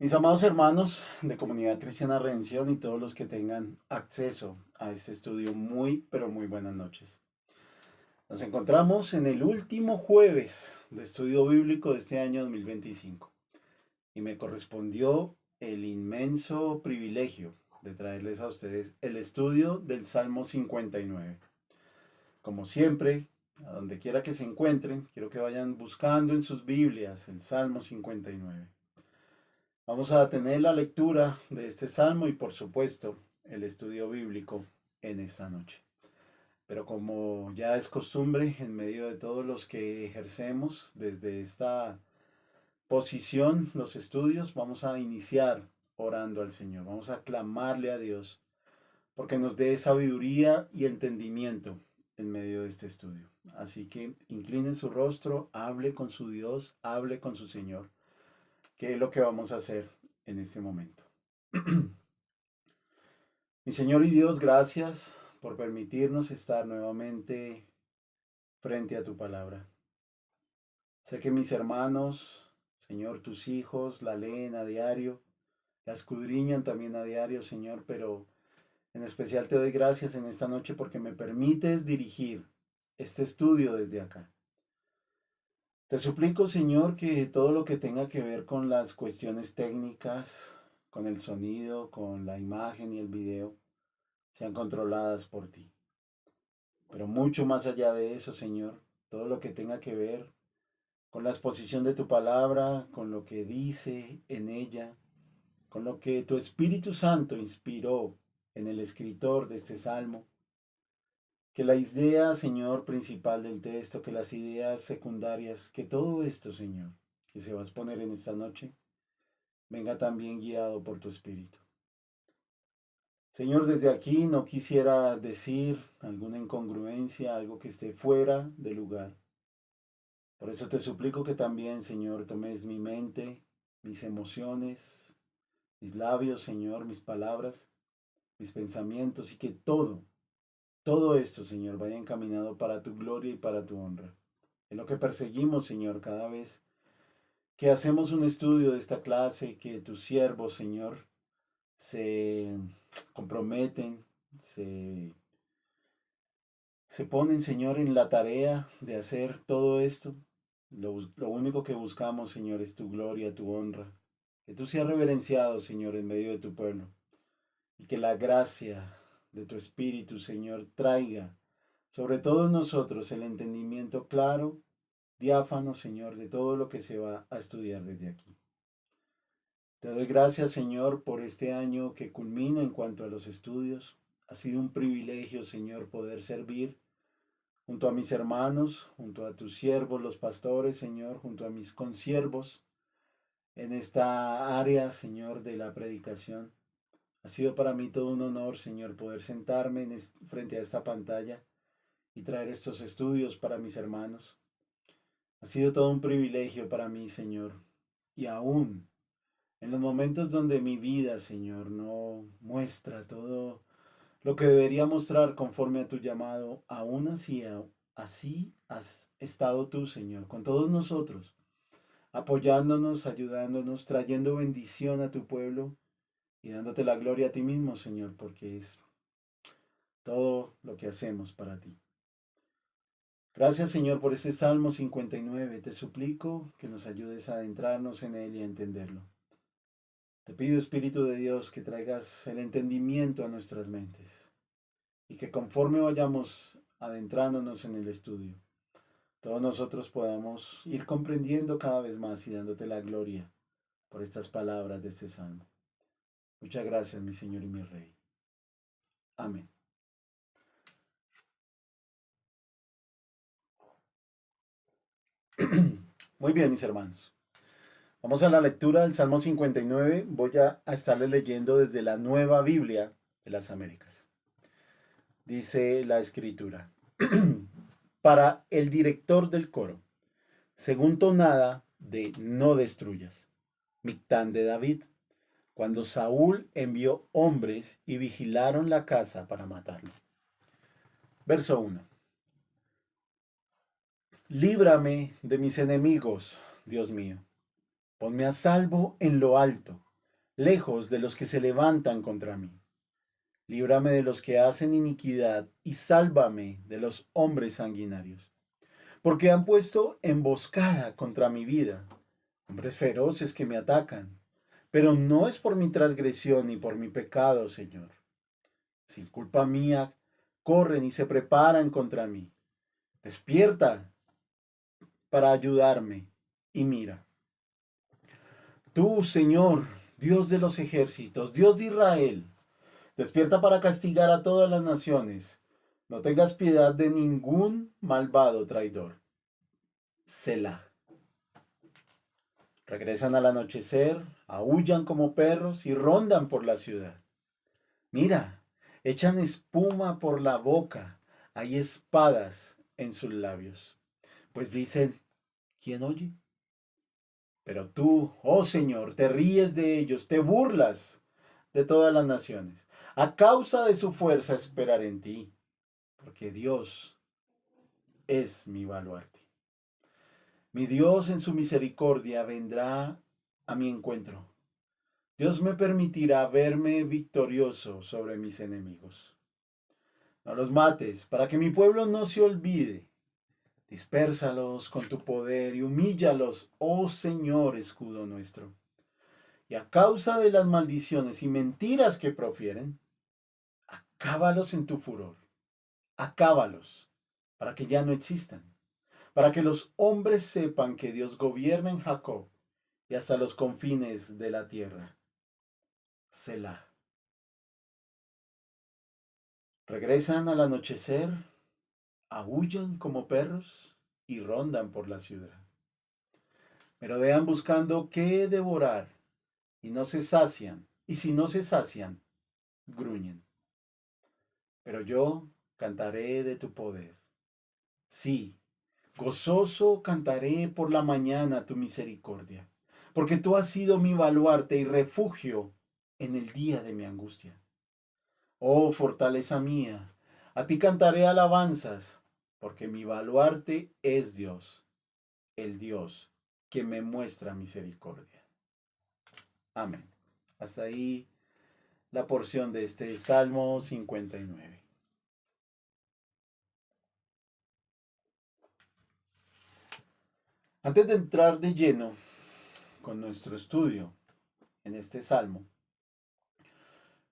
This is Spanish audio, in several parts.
Mis amados hermanos de Comunidad Cristiana Redención y todos los que tengan acceso a este estudio, muy, pero muy buenas noches. Nos encontramos en el último jueves de estudio bíblico de este año 2025 y me correspondió el inmenso privilegio de traerles a ustedes el estudio del Salmo 59. Como siempre, a donde quiera que se encuentren, quiero que vayan buscando en sus Biblias el Salmo 59. Vamos a tener la lectura de este salmo y por supuesto el estudio bíblico en esta noche. Pero como ya es costumbre en medio de todos los que ejercemos desde esta posición los estudios, vamos a iniciar orando al Señor. Vamos a clamarle a Dios porque nos dé sabiduría y entendimiento en medio de este estudio. Así que incline su rostro, hable con su Dios, hable con su Señor, que es lo que vamos a hacer en este momento. Mi Señor y Dios, gracias por permitirnos estar nuevamente frente a tu palabra. Sé que mis hermanos, Señor, tus hijos, la leen a diario, la escudriñan también a diario, Señor, pero en especial te doy gracias en esta noche porque me permites dirigir este estudio desde acá. Te suplico, Señor, que todo lo que tenga que ver con las cuestiones técnicas, con el sonido, con la imagen y el video, sean controladas por ti. Pero mucho más allá de eso, Señor, todo lo que tenga que ver con la exposición de tu palabra, con lo que dice en ella, con lo que tu Espíritu Santo inspiró en el escritor de este salmo, que la idea, Señor, principal del texto, que las ideas secundarias, que todo esto, Señor, que se va a exponer en esta noche, venga también guiado por tu Espíritu. Señor, desde aquí no quisiera decir alguna incongruencia, algo que esté fuera de lugar. Por eso te suplico que también, Señor, tomes mi mente, mis emociones, mis labios, Señor, mis palabras, mis pensamientos y que todo esto, Señor, vaya encaminado para tu gloria y para tu honra. Es lo que perseguimos, Señor, cada vez que hacemos un estudio de esta clase, que tus siervos, Señor, se comprometen, se ponen, Señor, en la tarea de hacer todo esto. Lo único que buscamos, Señor, es tu gloria, tu honra. Que tú seas reverenciado, Señor, en medio de tu pueblo. Y que la gracia de tu Espíritu, Señor, traiga sobre todos nosotros el entendimiento claro, diáfano, Señor, de todo lo que se va a estudiar desde aquí. Te doy gracias, Señor, por este año que culmina en cuanto a los estudios. Ha sido un privilegio, Señor, poder servir junto a mis hermanos, junto a tus siervos, los pastores, Señor, junto a mis consiervos en esta área, Señor, de la predicación. Ha sido para mí todo un honor, Señor, poder sentarme frente a esta pantalla y traer estos estudios para mis hermanos. Ha sido todo un privilegio para mí, Señor. Y aún en los momentos donde mi vida, Señor, no muestra todo lo que debería mostrar conforme a tu llamado, aún así has estado tú, Señor, con todos nosotros, apoyándonos, ayudándonos, trayendo bendición a tu pueblo y dándote la gloria a ti mismo, Señor, porque es todo lo que hacemos para ti. Gracias, Señor, por este Salmo 59. Te suplico que nos ayudes a adentrarnos en él y a entenderlo. Te pido, Espíritu de Dios, que traigas el entendimiento a nuestras mentes y que conforme vayamos adentrándonos en el estudio, todos nosotros podamos ir comprendiendo cada vez más y dándote la gloria por estas palabras de este salmo. Muchas gracias, mi Señor y mi Rey. Amén. Muy bien, mis hermanos. Vamos a la lectura del Salmo 59. Voy a estarle leyendo desde la Nueva Biblia de las Américas. Dice la escritura. Para el director del coro, según tonada de no destruyas. Mictán de David, cuando Saúl envió hombres y vigilaron la casa para matarlo. Verso 1. Líbrame de mis enemigos, Dios mío. Ponme a salvo en lo alto, lejos de los que se levantan contra mí. Líbrame de los que hacen iniquidad y sálvame de los hombres sanguinarios, porque han puesto emboscada contra mi vida, hombres feroces que me atacan. Pero no es por mi transgresión ni por mi pecado, Señor. Sin culpa mía, corren y se preparan contra mí. Despierta para ayudarme y mira. Tú, Señor, Dios de los ejércitos, Dios de Israel, despierta para castigar a todas las naciones. No tengas piedad de ningún malvado traidor. Selah. Regresan al anochecer, aúllan como perros y rondan por la ciudad. Mira, echan espuma por la boca, hay espadas en sus labios. Pues dicen, ¿quién oye? Pero tú, oh Señor, te ríes de ellos, te burlas de todas las naciones. A causa de su fuerza esperaré en ti, porque Dios es mi baluarte. Mi Dios en su misericordia vendrá a mi encuentro. Dios me permitirá verme victorioso sobre mis enemigos. No los mates, para que mi pueblo no se olvide. Dispérsalos con tu poder y humíllalos, oh Señor, escudo nuestro. Y a causa de las maldiciones y mentiras que profieren, acábalos en tu furor. Acábalos, para que ya no existan. Para que los hombres sepan que Dios gobierna en Jacob y hasta los confines de la tierra. Selah. Regresan al anochecer, aúllan como perros y rondan por la ciudad. Merodean buscando qué devorar y no se sacian, y si no se sacian, gruñen. Pero yo cantaré de tu poder. Sí, gozoso cantaré por la mañana tu misericordia, porque tú has sido mi baluarte y refugio en el día de mi angustia. Oh fortaleza mía, a ti cantaré alabanzas, porque mi baluarte es Dios, el Dios que me muestra misericordia. Amén. Hasta ahí la porción de este Salmo 59. Antes de entrar de lleno con nuestro estudio en este Salmo,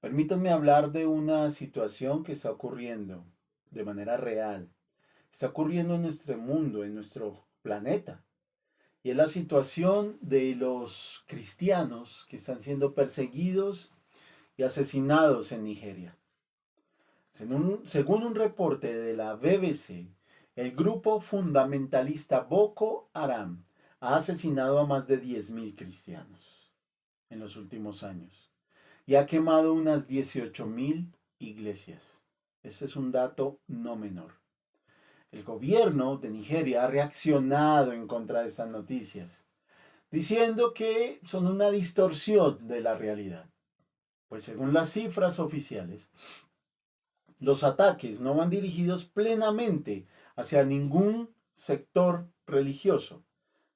permítanme hablar de una situación que está ocurriendo de manera real. Está ocurriendo en nuestro mundo, en nuestro planeta. Y es la situación de los cristianos que están siendo perseguidos y asesinados en Nigeria. Según un reporte de la BBC, el grupo fundamentalista Boko Haram ha asesinado a más de 10.000 cristianos en los últimos años y ha quemado unas 18.000 iglesias. Ese es un dato no menor. El gobierno de Nigeria ha reaccionado en contra de estas noticias, diciendo que son una distorsión de la realidad. Pues según las cifras oficiales, los ataques no van dirigidos plenamente hacia ningún sector religioso.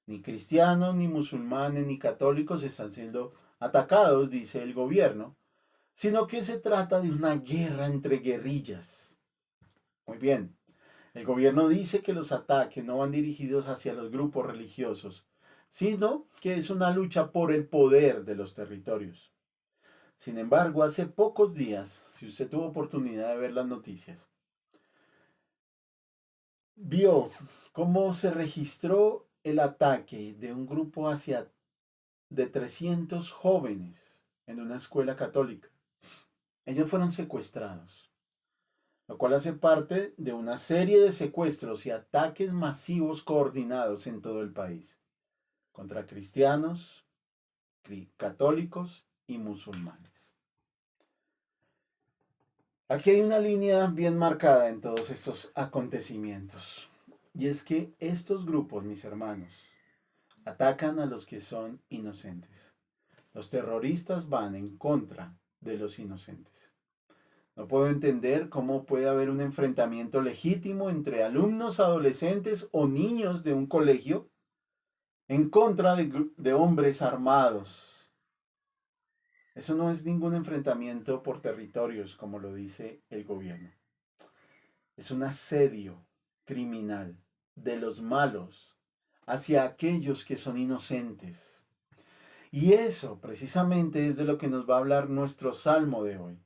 Ni cristianos, ni musulmanes, ni católicos están siendo atacados, dice el gobierno, sino que se trata de una guerra entre guerrillas. Muy bien, el gobierno dice que los ataques no van dirigidos hacia los grupos religiosos, sino que es una lucha por el poder de los territorios. Sin embargo, hace pocos días, si usted tuvo oportunidad de ver las noticias, vio cómo se registró el ataque de un grupo de 300 jóvenes en una escuela católica. Ellos fueron secuestrados, lo cual hace parte de una serie de secuestros y ataques masivos coordinados en todo el país, contra cristianos, católicos y musulmanes. Aquí hay una línea bien marcada en todos estos acontecimientos, y es que estos grupos, mis hermanos, atacan a los que son inocentes. Los terroristas van en contra de los inocentes. No puedo entender cómo puede haber un enfrentamiento legítimo entre alumnos, adolescentes o niños de un colegio en contra de hombres armados Eso no es ningún enfrentamiento por territorios, como lo dice el gobierno. Es un asedio criminal de los malos hacia aquellos que son inocentes. Y eso precisamente es de lo que nos va a hablar nuestro salmo de hoy.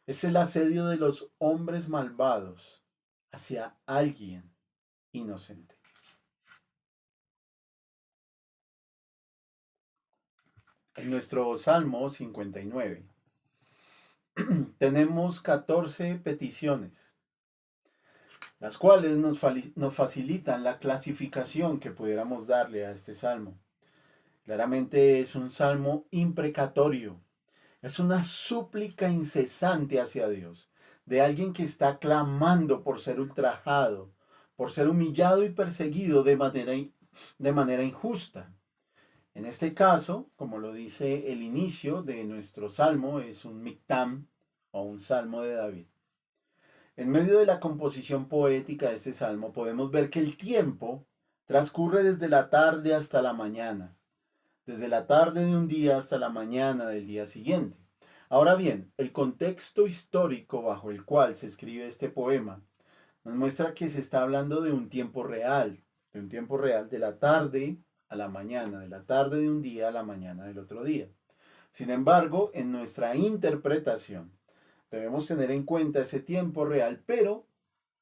Es el asedio de los hombres malvados hacia alguien inocente. En nuestro Salmo 59 tenemos 14 peticiones, las cuales nos facilitan la clasificación que pudiéramos darle a este salmo. Claramente es un salmo imprecatorio, es una súplica incesante hacia Dios, de alguien que está clamando por ser ultrajado, por ser humillado y perseguido de manera injusta. En este caso, como lo dice el inicio de nuestro salmo, es un mictam o un salmo de David. En medio de la composición poética de este salmo podemos ver que el tiempo transcurre desde la tarde hasta la mañana, desde la tarde de un día hasta la mañana del día siguiente. Ahora bien, el contexto histórico bajo el cual se escribe este poema nos muestra que se está hablando de un tiempo real, de la tarde a la mañana, de la tarde de un día a la mañana del otro día. Sin embargo, en nuestra interpretación debemos tener en cuenta ese tiempo real, pero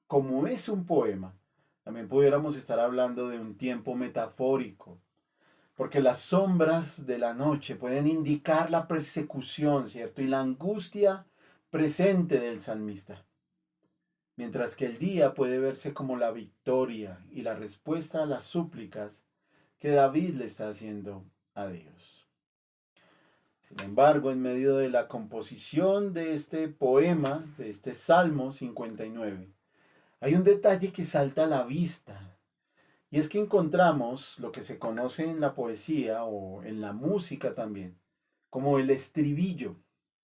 como es un poema, también pudiéramos estar hablando de un tiempo metafórico, porque las sombras de la noche pueden indicar la persecución, ¿cierto? Y la angustia presente del salmista. Mientras que el día puede verse como la victoria y la respuesta a las súplicas que David le está haciendo a Dios. Sin embargo, en medio de la composición de este poema, de este Salmo 59, hay un detalle que salta a la vista. Y es que encontramos lo que se conoce en la poesía o en la música también, como el estribillo,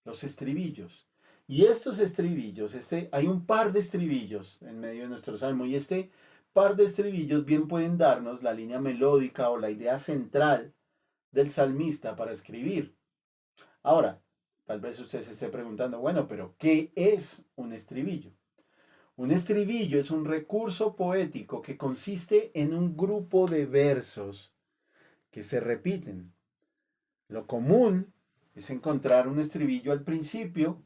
los estribillos. Y estos estribillos, hay un par de estribillos en medio de nuestro salmo, y este par de estribillos bien pueden darnos la línea melódica o la idea central del salmista para escribir. Ahora, tal vez usted se esté preguntando, bueno, pero ¿qué es un estribillo? Un estribillo es un recurso poético que consiste en un grupo de versos que se repiten. Lo común es encontrar un estribillo al principio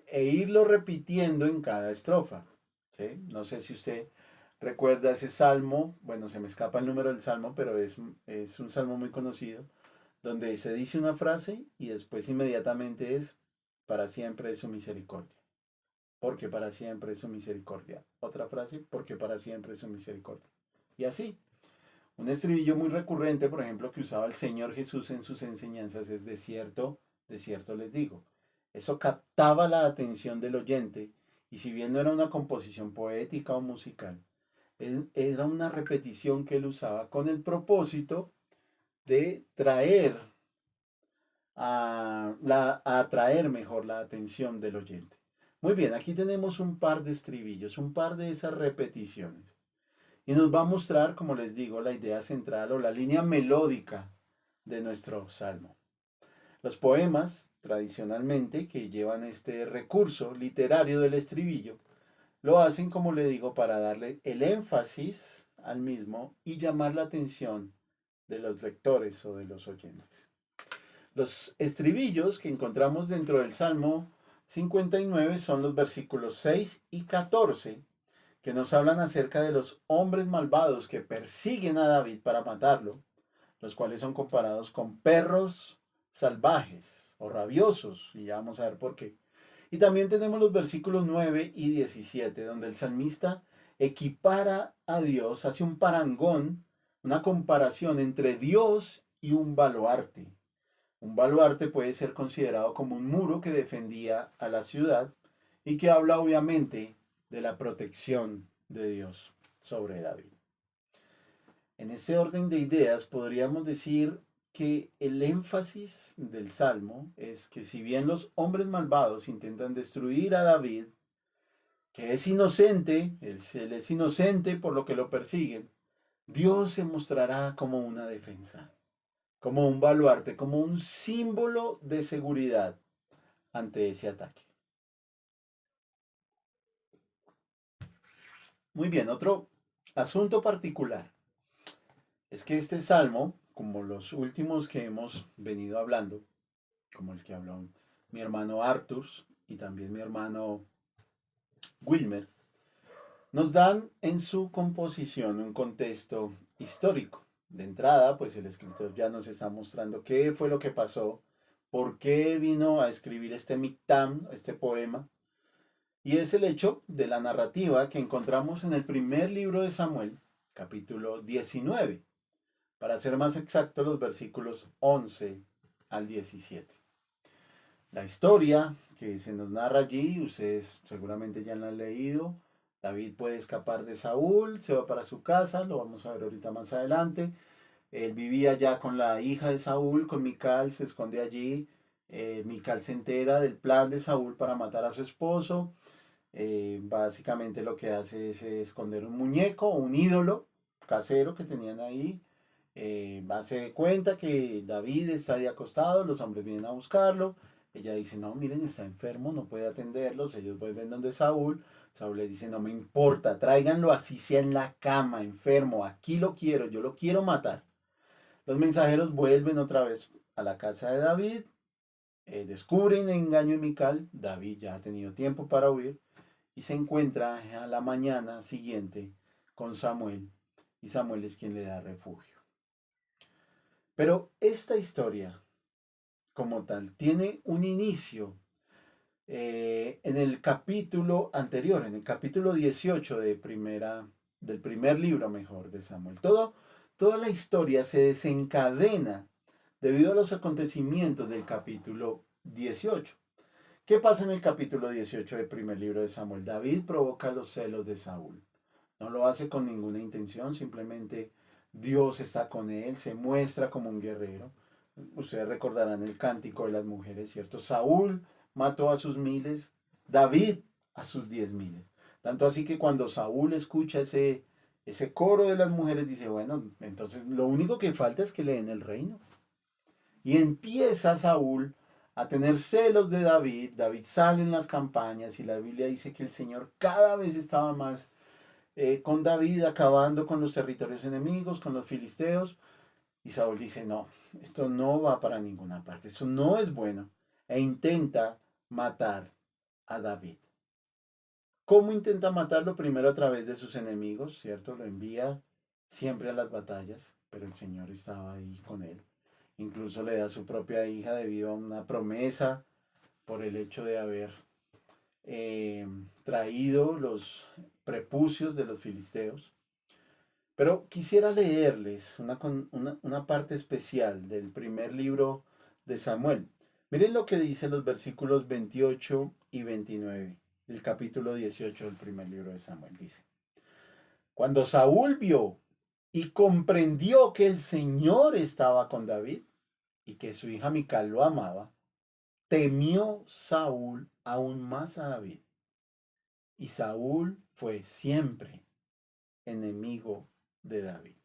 e irlo repitiendo en cada estrofa. ¿Sí? No sé si usted recuerda ese salmo, bueno, se me escapa el número del salmo, pero es un salmo muy conocido, donde se dice una frase y después inmediatamente es, para siempre es su misericordia. Porque para siempre es su misericordia. Otra frase, porque para siempre es su misericordia. Y así, un estribillo muy recurrente, por ejemplo, que usaba el Señor Jesús en sus enseñanzas es de cierto les digo. Eso captaba la atención del oyente y si bien no era una composición poética o musical, era una repetición que él usaba con el propósito de atraer mejor la atención del oyente. Muy bien, aquí tenemos un par de estribillos, un par de esas repeticiones. Y nos va a mostrar, como les digo, la idea central o la línea melódica de nuestro salmo. Los poemas, tradicionalmente, que llevan este recurso literario del estribillo, lo hacen, como le digo, para darle el énfasis al mismo y llamar la atención de los lectores o de los oyentes. Los estribillos que encontramos dentro del Salmo 59 son los versículos 6 y 14, que nos hablan acerca de los hombres malvados que persiguen a David para matarlo, los cuales son comparados con perros salvajes o rabiosos, y ya vamos a ver por qué. Y también tenemos los versículos 9 y 17, donde el salmista equipara a Dios, hace un parangón, una comparación entre Dios y un baluarte. Un baluarte puede ser considerado como un muro que defendía a la ciudad y que habla obviamente de la protección de Dios sobre David. En ese orden de ideas podríamos decir que el énfasis del Salmo es que si bien los hombres malvados intentan destruir a David, que es inocente, él es inocente por lo que lo persiguen, Dios se mostrará como una defensa, como un baluarte, como un símbolo de seguridad ante ese ataque. Muy bien, otro asunto particular es que este salmo, como los últimos que hemos venido hablando, como el que habló mi hermano Arthur y también mi hermano Wilmer, nos dan en su composición un contexto histórico. De entrada, pues el escritor ya nos está mostrando qué fue lo que pasó, por qué vino a escribir este Mictam, este poema, y es el hecho de la narrativa que encontramos en el primer libro de Samuel, capítulo 19, para ser más exacto los versículos 11 al 17. La historia que se nos narra allí, ustedes seguramente ya la han leído. David puede escapar de Saúl, se va para su casa, lo vamos a ver ahorita más adelante. Él vivía ya con la hija de Saúl, con Mical, se esconde allí. Mical se entera del plan de Saúl para matar a su esposo. Básicamente lo que hace es esconder un muñeco, un ídolo casero que tenían ahí. Hace cuenta que David está ahí acostado, los hombres vienen a buscarlo. Ella dice, no, miren, está enfermo, no puede atenderlos. Ellos vuelven donde Saúl. Saúl le dice, no me importa, tráiganlo así sea en la cama, enfermo, aquí lo quiero, yo lo quiero matar. Los mensajeros vuelven otra vez a la casa de David, descubren el engaño de Mical. David ya ha tenido tiempo para huir y se encuentra a la mañana siguiente con Samuel, y Samuel es quien le da refugio. Pero esta historia, como tal, tiene un inicio en el capítulo anterior, en el capítulo 18 del primer libro, mejor, de Samuel. Toda la historia se desencadena debido a los acontecimientos del capítulo 18. ¿Qué pasa en el capítulo 18 del primer libro de Samuel? David provoca los celos de Saúl. No lo hace con ninguna intención, simplemente Dios está con él, se muestra como un guerrero. Ustedes recordarán el cántico de las mujeres, ¿cierto? Saúl mató a sus miles, David a sus 10,000. Tanto así que cuando Saúl escucha ese coro de las mujeres, dice, bueno, entonces lo único que falta es que le den el reino. Y empieza Saúl a tener celos de David. David sale en las campañas y la Biblia dice que el Señor cada vez estaba más con David, acabando con los territorios enemigos, con los filisteos. Y Saúl dice, no, esto no va para ninguna parte, esto no es bueno. E intenta matar a David. ¿Cómo intenta matarlo? Primero a través de sus enemigos, ¿cierto? Lo envía siempre a las batallas, pero el Señor estaba ahí con él. Incluso le da a su propia hija debido a una promesa por el hecho de haber traído los prepucios de los filisteos. Pero quisiera leerles una parte especial del primer libro de Samuel. Miren lo que dice los versículos 28 y 29 del capítulo 18 del primer libro de Samuel. Dice, cuando Saúl vio y comprendió que el Señor estaba con David y que su hija Mical lo amaba, temió Saúl aún más a David. Y Saúl fue siempre enemigo de David.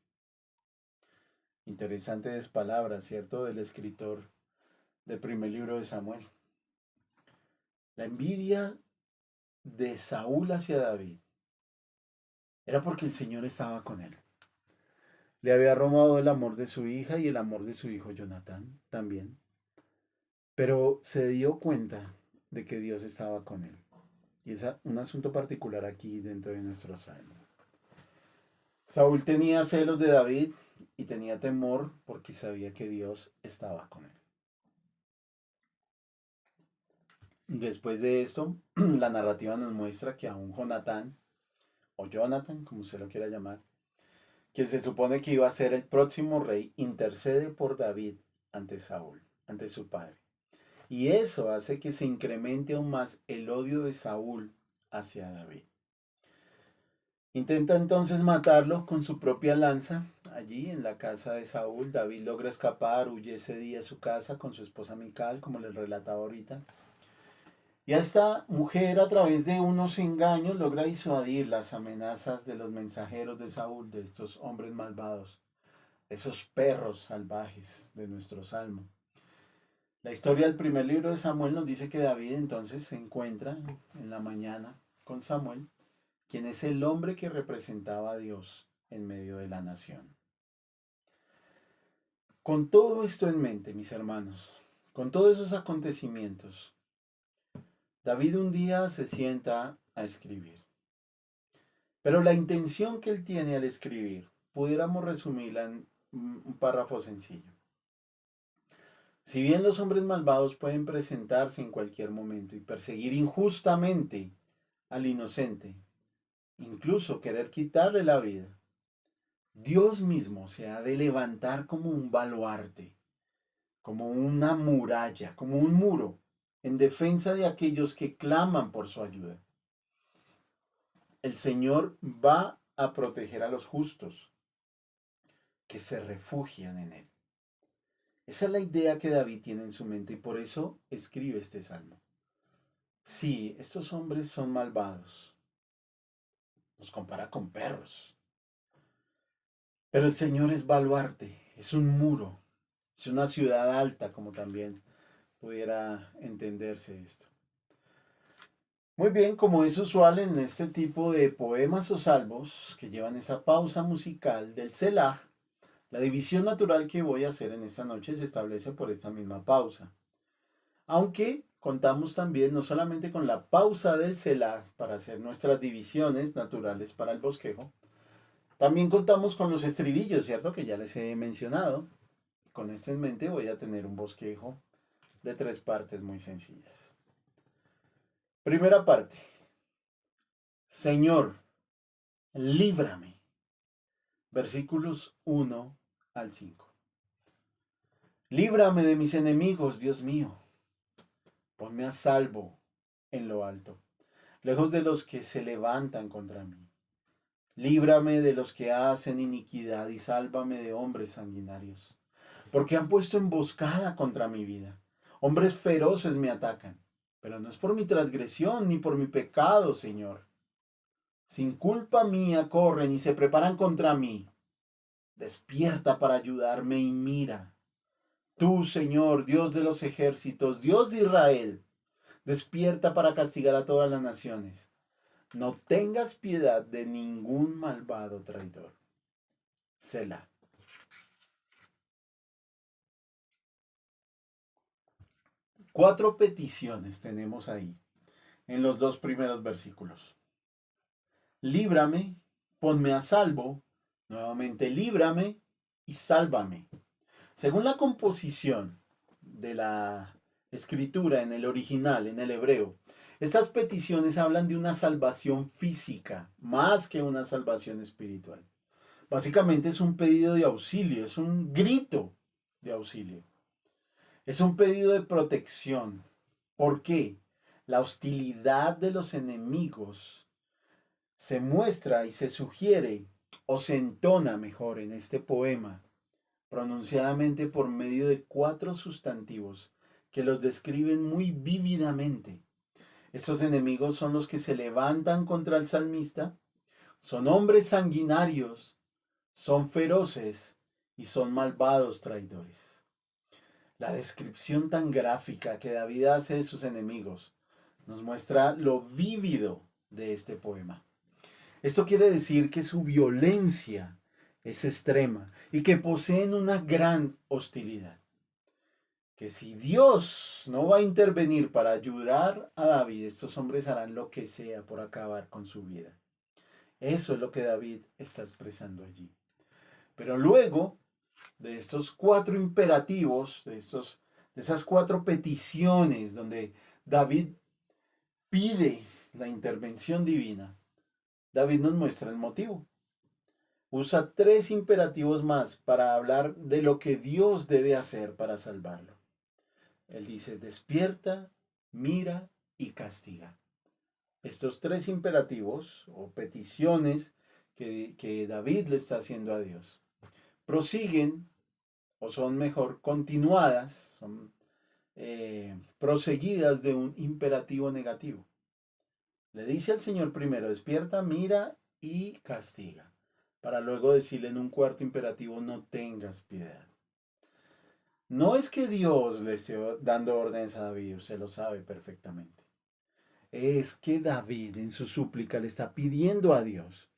Interesantes palabras, ¿cierto? Del escritor del primer libro de Samuel. La envidia de Saúl hacia David era porque el Señor estaba con él. Le había robado el amor de su hija y el amor de su hijo Jonatán también. Pero se dio cuenta de que Dios estaba con él. Y es un asunto particular aquí dentro de nuestro salmo. Saúl tenía celos de David y tenía temor porque sabía que Dios estaba con él. Después de esto, la narrativa nos muestra que aún Jonatán, o Jonathan, como usted lo quiera llamar, que se supone que iba a ser el próximo rey, intercede por David ante Saúl, ante su padre. Y eso hace que se incremente aún más el odio de Saúl hacia David. Intenta entonces matarlo con su propia lanza. Allí en la casa de Saúl, David logra escapar, huye ese día a su casa con su esposa Mical, como les relataba ahorita. Y esta mujer, a través de unos engaños, logra disuadir las amenazas de los mensajeros de Saúl, de estos hombres malvados. esos perros salvajes de nuestro salmo. La historia del primer libro de Samuel nos dice que David entonces se encuentra en la mañana con Samuel, quien es el hombre que representaba a Dios en medio de la nación. Con todo esto en mente, mis hermanos, con todos esos acontecimientos, David un día se sienta a escribir. Pero la intención que él tiene al escribir, pudiéramos resumirla en un párrafo sencillo. Si bien los hombres malvados pueden presentarse en cualquier momento y perseguir injustamente al inocente, incluso querer quitarle la vida, Dios mismo se ha de levantar como un baluarte, como una muralla, como un muro, en defensa de aquellos que claman por su ayuda. El Señor va a proteger a los justos que se refugian en Él. Esa es la idea que David tiene en su mente y por eso escribe este salmo. Sí, estos hombres son malvados. Los compara con perros. Pero el Señor es baluarte, es un muro, es una ciudad alta, como también pudiera entenderse esto. Muy bien, como es usual en este tipo de poemas o salmos que llevan esa pausa musical del Selah, la división natural que voy a hacer en esta noche se establece por esta misma pausa. Aunque contamos también no solamente con la pausa del Selah para hacer nuestras divisiones naturales para el bosquejo, también contamos con los estribillos, ¿cierto? Que ya les he mencionado. Con esto en mente voy a tener un bosquejo de 3 partes muy sencillas. Primera parte. Señor, líbrame. Versículos 1 al 5. Líbrame de mis enemigos, Dios mío. Ponme a salvo en lo alto, lejos de los que se levantan contra mí. Líbrame de los que hacen iniquidad y sálvame de hombres sanguinarios, porque han puesto emboscada contra mi vida. Hombres feroces me atacan, pero no es por mi transgresión ni por mi pecado, Señor. Sin culpa mía corren y se preparan contra mí. Despierta para ayudarme y mira. Tú, Señor, Dios de los ejércitos, Dios de Israel, despierta para castigar a todas las naciones. No tengas piedad de ningún malvado traidor. Selah. Cuatro peticiones tenemos ahí, en los 2 primeros versículos. Líbrame, ponme a salvo, nuevamente líbrame y sálvame. Según la composición de la escritura en el original, en el hebreo, estas peticiones hablan de una salvación física, más que una salvación espiritual. Básicamente es un pedido de auxilio, es un grito de auxilio. Es un pedido de protección. ¿Por qué? La hostilidad de los enemigos se muestra y se sugiere o se entona mejor en este poema, pronunciadamente por medio de 4 sustantivos que los describen muy vívidamente. Estos enemigos son los que se levantan contra el salmista, son hombres sanguinarios, son feroces y son malvados traidores. La descripción tan gráfica que David hace de sus enemigos nos muestra lo vívido de este poema. Esto quiere decir que su violencia es extrema y que poseen una gran hostilidad. Que si Dios no va a intervenir para ayudar a David, estos hombres harán lo que sea por acabar con su vida. Eso es lo que David está expresando allí. Pero luego de estos 4 imperativos, de esas 4 peticiones donde David pide la intervención divina, David nos muestra el motivo. Usa 3 imperativos más para hablar de lo que Dios debe hacer para salvarlo. Él dice, despierta, mira y castiga. Estos 3 imperativos o peticiones que David le está haciendo a Dios prosiguen, o son mejor continuadas, son proseguidas de un imperativo negativo. Le dice al Señor primero, despierta, mira y castiga. para luego decirle en un cuarto imperativo, no tengas piedad. No es que Dios le esté dando órdenes a David, usted lo sabe perfectamente. Es que David en su súplica le está pidiendo a Dios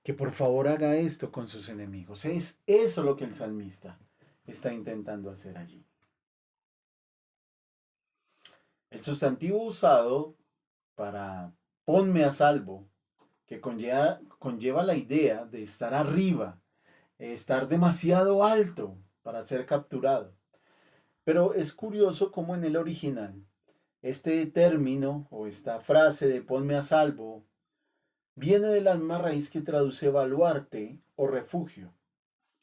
que por favor haga esto con sus enemigos. Es eso lo que el salmista está intentando hacer allí. El sustantivo usado para ponme a salvo, que conlleva la idea de estar arriba, estar demasiado alto para ser capturado. Pero es curioso cómo en el original este término o esta frase de ponme a salvo viene de la misma raíz que traduce baluarte o refugio,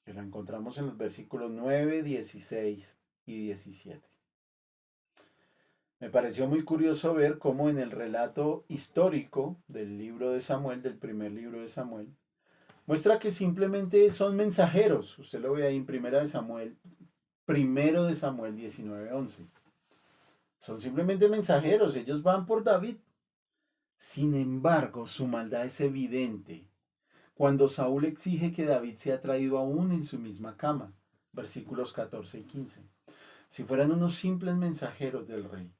que lo encontramos en los versículos 9, 16 y 17. Me pareció muy curioso ver cómo en el relato histórico del libro de Samuel, del primer libro de Samuel, muestra que simplemente son mensajeros. Usted lo ve ahí en primero de Samuel 19:11. Son simplemente mensajeros, ellos van por David. Sin embargo, su maldad es evidente cuando Saúl exige que David sea traído aún en su misma cama. Versículos 14 y 15. Si fueran unos simples mensajeros del rey,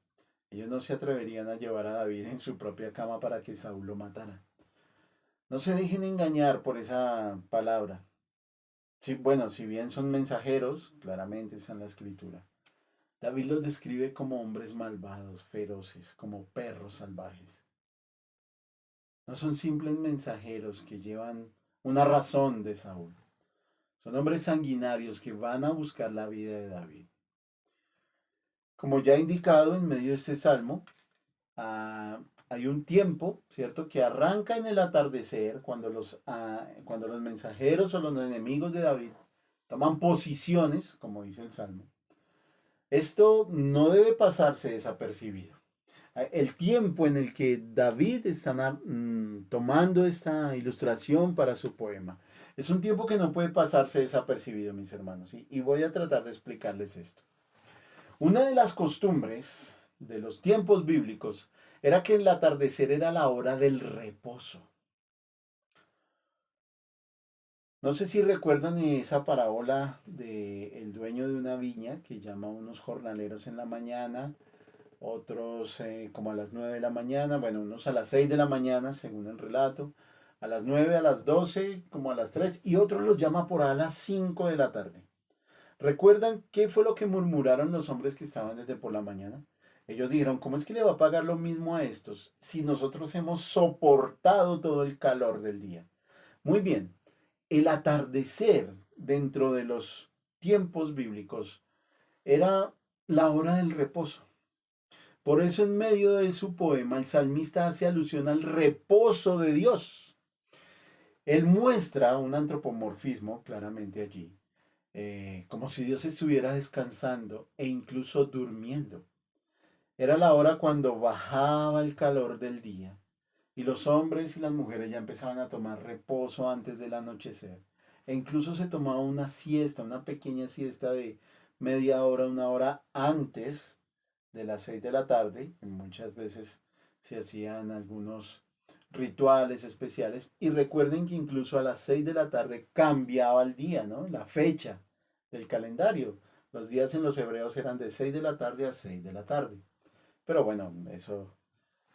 ellos no se atreverían a llevar a David en su propia cama para que Saúl lo matara. No se dejen engañar por esa palabra. Sí, bueno, si bien son mensajeros, claramente está en la escritura. David los describe como hombres malvados, feroces, como perros salvajes. No son simples mensajeros que llevan una razón de Saúl. Son hombres sanguinarios que van a buscar la vida de David. Como ya he indicado en medio de este salmo, hay un tiempo, ¿cierto?, que arranca en el atardecer cuando los mensajeros o los enemigos de David toman posiciones, como dice el salmo. Esto no debe pasarse desapercibido. El tiempo en el que David está tomando esta ilustración para su poema es un tiempo que no puede pasarse desapercibido, mis hermanos, ¿sí? Y voy a tratar de explicarles esto. Una de las costumbres de los tiempos bíblicos era que el atardecer era la hora del reposo. No sé si recuerdan esa parábola del dueño de una viña que llama a unos jornaleros en la mañana, otros como a las 9 de la mañana, bueno, unos a las 6 de la mañana, según el relato, a las 9, a las 12, como a las 3, y otros los llama por a las 5 de la tarde. ¿Recuerdan qué fue lo que murmuraron los hombres que estaban desde por la mañana? Ellos dijeron, ¿cómo es que le va a pagar lo mismo a estos si nosotros hemos soportado todo el calor del día? Muy bien, el atardecer dentro de los tiempos bíblicos era la hora del reposo. Por eso en medio de su poema el salmista hace alusión al reposo de Dios. Él muestra un antropomorfismo claramente allí, como si Dios estuviera descansando e incluso durmiendo. Era la hora cuando bajaba el calor del día y los hombres y las mujeres ya empezaban a tomar reposo antes del anochecer. E incluso se tomaba una siesta, una pequeña siesta de media hora, una hora antes de las 6 de la tarde. Muchas veces se hacían algunos rituales especiales. Y recuerden que incluso a las 6 de la tarde cambiaba el día, ¿no? La fecha del calendario. Los días en los hebreos eran de 6 de la tarde a 6 de la tarde. Pero bueno, eso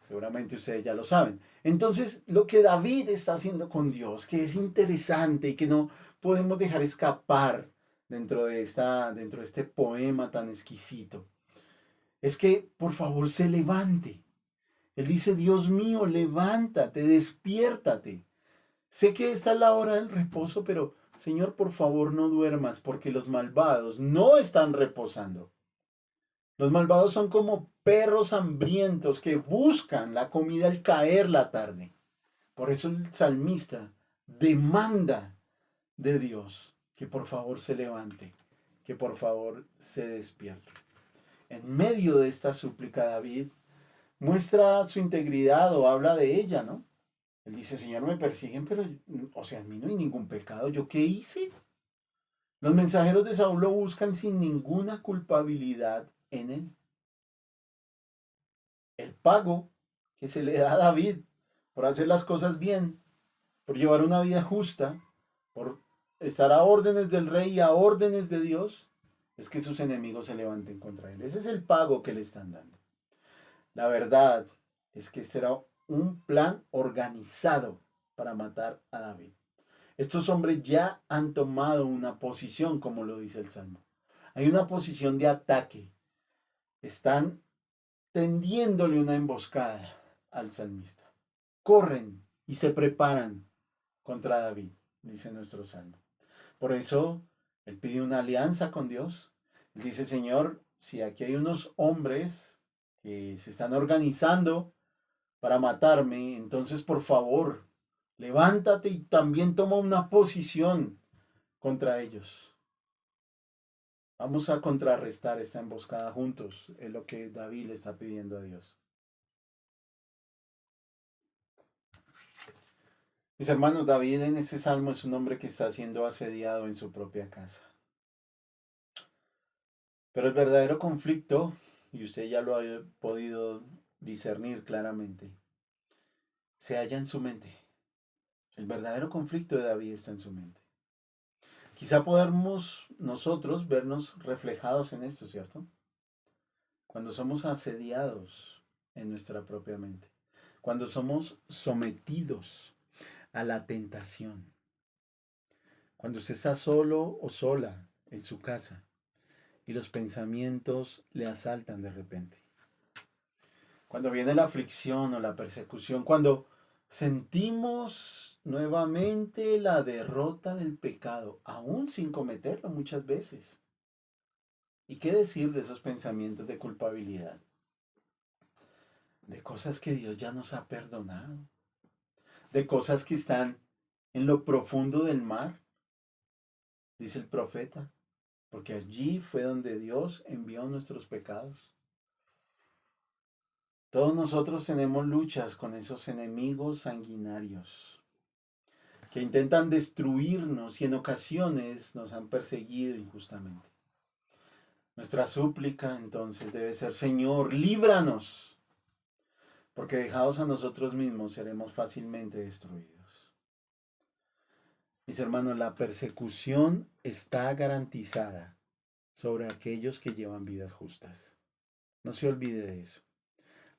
seguramente ustedes ya lo saben. Entonces, lo que David está haciendo con Dios, que es interesante y que no podemos dejar escapar dentro de este poema tan exquisito, es que por favor se levante. Él dice, Dios mío, levántate, despiértate. Sé que esta es la hora del reposo, pero Señor, por favor no duermas, porque los malvados no están reposando. Los malvados son como perros hambrientos que buscan la comida al caer la tarde. Por eso el salmista demanda de Dios que por favor se levante, que por favor se despierte. En medio de esta súplica, David muestra su integridad o habla de ella, ¿no? Él dice, Señor, me persiguen, pero, o sea, en mí no hay ningún pecado. ¿Yo qué hice? Los mensajeros de Saúl lo buscan sin ninguna culpabilidad en él. El pago que se le da a David por hacer las cosas bien, por llevar una vida justa, por estar a órdenes del rey y a órdenes de Dios, es que sus enemigos se levanten contra él. Ese es el pago que le están dando. La verdad es que este era un plan organizado para matar a David. Estos hombres ya han tomado una posición, como lo dice el Salmo. Hay una posición de ataque. Están tendiéndole una emboscada al salmista. Corren y se preparan contra David, dice nuestro Salmo. Por eso, él pide una alianza con Dios. Él dice, Señor, si aquí hay unos hombres que se están organizando para matarme, entonces por favor, levántate y también toma una posición contra ellos. Vamos a contrarrestar esta emboscada juntos, es lo que David le está pidiendo a Dios. Mis hermanos, David en este salmo es un hombre que está siendo asediado en su propia casa. Pero el verdadero conflicto, y usted ya lo ha podido discernir claramente, se halla en su mente. El verdadero conflicto de David está en su mente. Quizá podamos nosotros vernos reflejados en esto, ¿cierto? Cuando somos asediados en nuestra propia mente. Cuando somos sometidos a la tentación. Cuando usted está solo o sola en su casa y los pensamientos le asaltan de repente. Cuando viene la aflicción o la persecución, cuando sentimos nuevamente la derrota del pecado, aún sin cometerlo muchas veces. ¿Y qué decir de esos pensamientos de culpabilidad? De cosas que Dios ya nos ha perdonado, de cosas que están en lo profundo del mar, dice el profeta, porque allí fue donde Dios envió nuestros pecados. Todos nosotros tenemos luchas con esos enemigos sanguinarios que intentan destruirnos y en ocasiones nos han perseguido injustamente. Nuestra súplica entonces debe ser, Señor, líbranos, porque dejados a nosotros mismos seremos fácilmente destruidos. Mis hermanos, la persecución está garantizada sobre aquellos que llevan vidas justas. No se olvide de eso.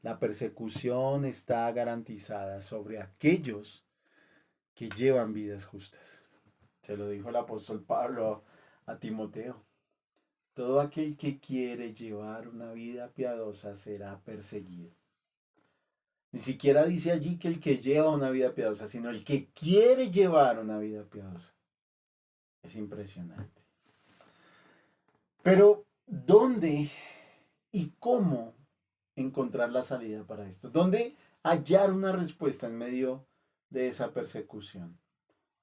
La persecución está garantizada sobre aquellos que llevan vidas justas. Se lo dijo el apóstol Pablo a Timoteo. Todo aquel que quiere llevar una vida piadosa será perseguido. Ni siquiera dice allí que el que lleva una vida piadosa, sino el que quiere llevar una vida piadosa. Es impresionante. Pero, ¿dónde y cómo encontrar la salida para esto? ¿Dónde hallar una respuesta en medio de esa persecución?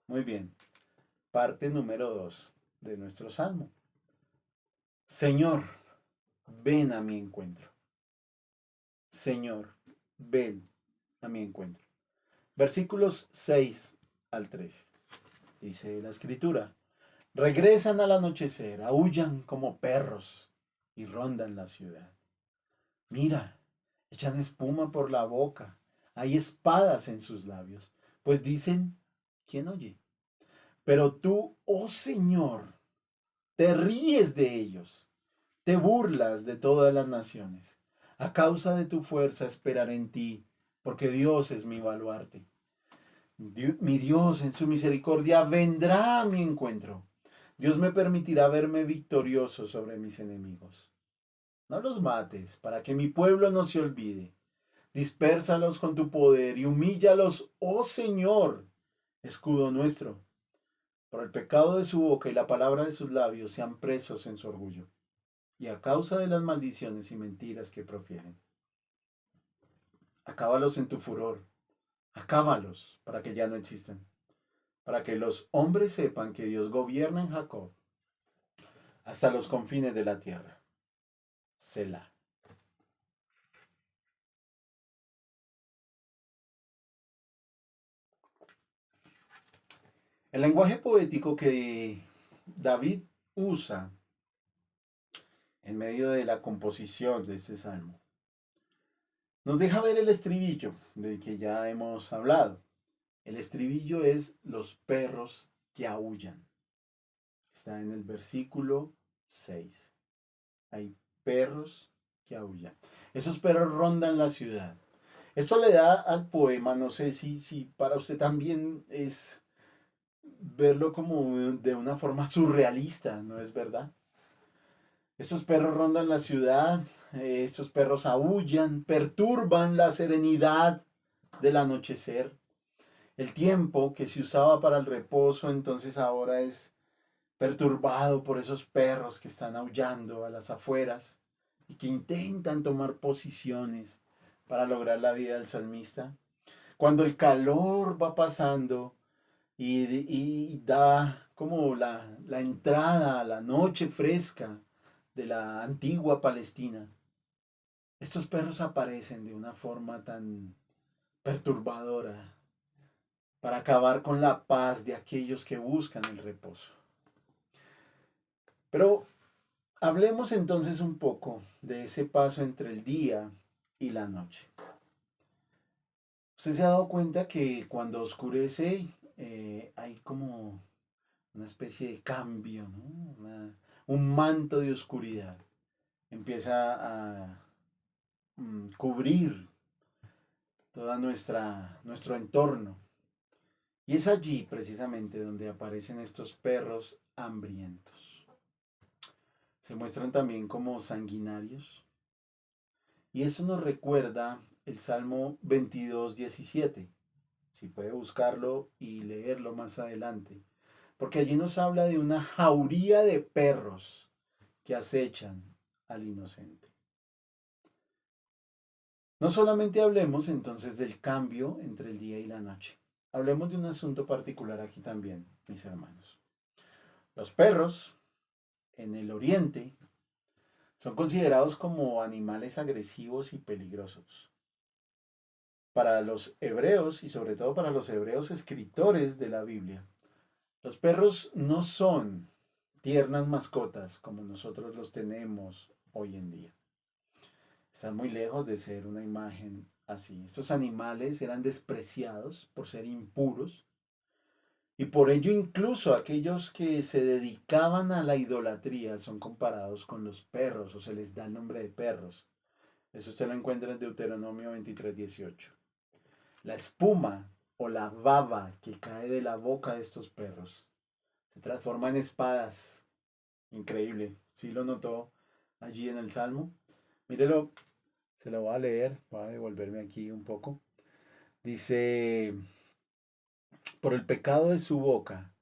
Muy bien, parte número 2 de nuestro salmo. Señor, ven a mi encuentro. Señor, ven a mi encuentro. Versículos 6 al 13. Dice la escritura, regresan al anochecer, aúllan como perros y rondan la ciudad. Mira, echan espuma por la boca, hay espadas en sus labios, pues dicen, ¿quién oye? Pero tú, oh Señor, te ríes de ellos, te burlas de todas las naciones. A causa de tu fuerza esperaré en ti, porque Dios es mi baluarte. Mi Dios en su misericordia vendrá a mi encuentro. Dios me permitirá verme victorioso sobre mis enemigos. No los mates, para que mi pueblo no se olvide. Dispérsalos con tu poder y humíllalos, oh Señor, escudo nuestro. Por el pecado de su boca y la palabra de sus labios sean presos en su orgullo, y a causa de las maldiciones y mentiras que profieren. Acábalos en tu furor, acábalos para que ya no existan, para que los hombres sepan que Dios gobierna en Jacob hasta los confines de la tierra. Selah. El lenguaje poético que David usa en medio de la composición de este salmo nos deja ver el estribillo del que ya hemos hablado. El estribillo es los perros que aúllan. Está en el versículo 6. Hay perros que aúllan. Esos perros rondan la ciudad. Esto le da al poema, no sé si para usted también es verlo como de una forma surrealista, ¿no es verdad? Estos perros rondan la ciudad, estos perros aúllan, perturban la serenidad del anochecer. El tiempo que se usaba para el reposo entonces ahora es perturbado por esos perros que están aullando a las afueras y que intentan tomar posiciones para lograr la vida del salmista. Cuando el calor va pasando y da como la entrada a la noche fresca de la antigua Palestina, estos perros aparecen de una forma tan perturbadora para acabar con la paz de aquellos que buscan el reposo. Pero hablemos entonces un poco de ese paso entre el día y la noche. ¿Usted se ha dado cuenta que cuando oscurece hay como una especie de cambio, ¿no? Un manto de oscuridad empieza a cubrir todo nuestro entorno? Y es allí precisamente donde aparecen estos perros hambrientos. Se muestran también como sanguinarios. Y eso nos recuerda el Salmo 22:17. Si puede buscarlo y leerlo más adelante. Porque allí nos habla de una jauría de perros que acechan al inocente. No solamente hablemos entonces del cambio entre el día y la noche. Hablemos de un asunto particular aquí también, mis hermanos. Los perros en el oriente son considerados como animales agresivos y peligrosos. Para los hebreos y sobre todo para los hebreos escritores de la Biblia, los perros no son tiernas mascotas como nosotros los tenemos hoy en día. Están muy lejos de ser una imagen así. Estos animales eran despreciados por ser impuros y por ello incluso aquellos que se dedicaban a la idolatría son comparados con los perros o se les da el nombre de perros. Eso usted lo encuentra en Deuteronomio 23:18. La espuma o la baba que cae de la boca de estos perros se transforma en espadas. Increíble. ¿Sí lo notó allí en el Salmo? Mírelo, se lo voy a leer, voy a devolverme aquí un poco. Dice, por el pecado de su boca.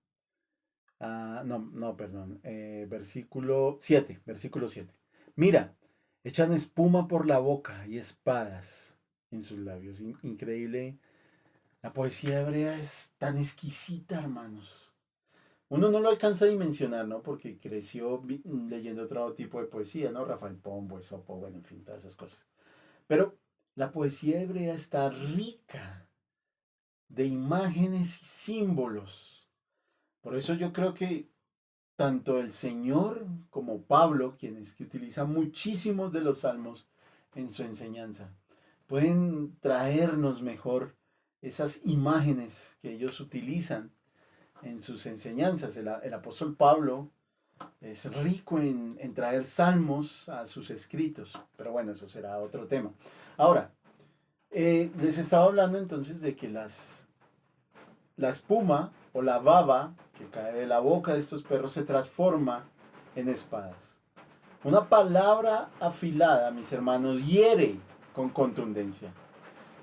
Perdón. Versículo 7. Mira, echan espuma por la boca y espadas en sus labios. Increíble. La poesía hebrea es tan exquisita, hermanos. Uno no lo alcanza a dimensionar, ¿no? Porque creció leyendo otro tipo de poesía, ¿no? Rafael Pombo, Esopo, bueno, en fin, todas esas cosas. Pero la poesía hebrea está rica de imágenes y símbolos. Por eso yo creo que tanto el Señor como Pablo, quienes que utilizan muchísimos de los salmos en su enseñanza, pueden traernos mejor esas imágenes que ellos utilizan en sus enseñanzas. El apóstol Pablo es rico en traer salmos a sus escritos, pero bueno, eso será otro tema. Ahora, les estaba hablando entonces de que la espuma o la baba que cae de la boca de estos perros se transforma en espadas. Una palabra afilada, mis hermanos, hiere con contundencia.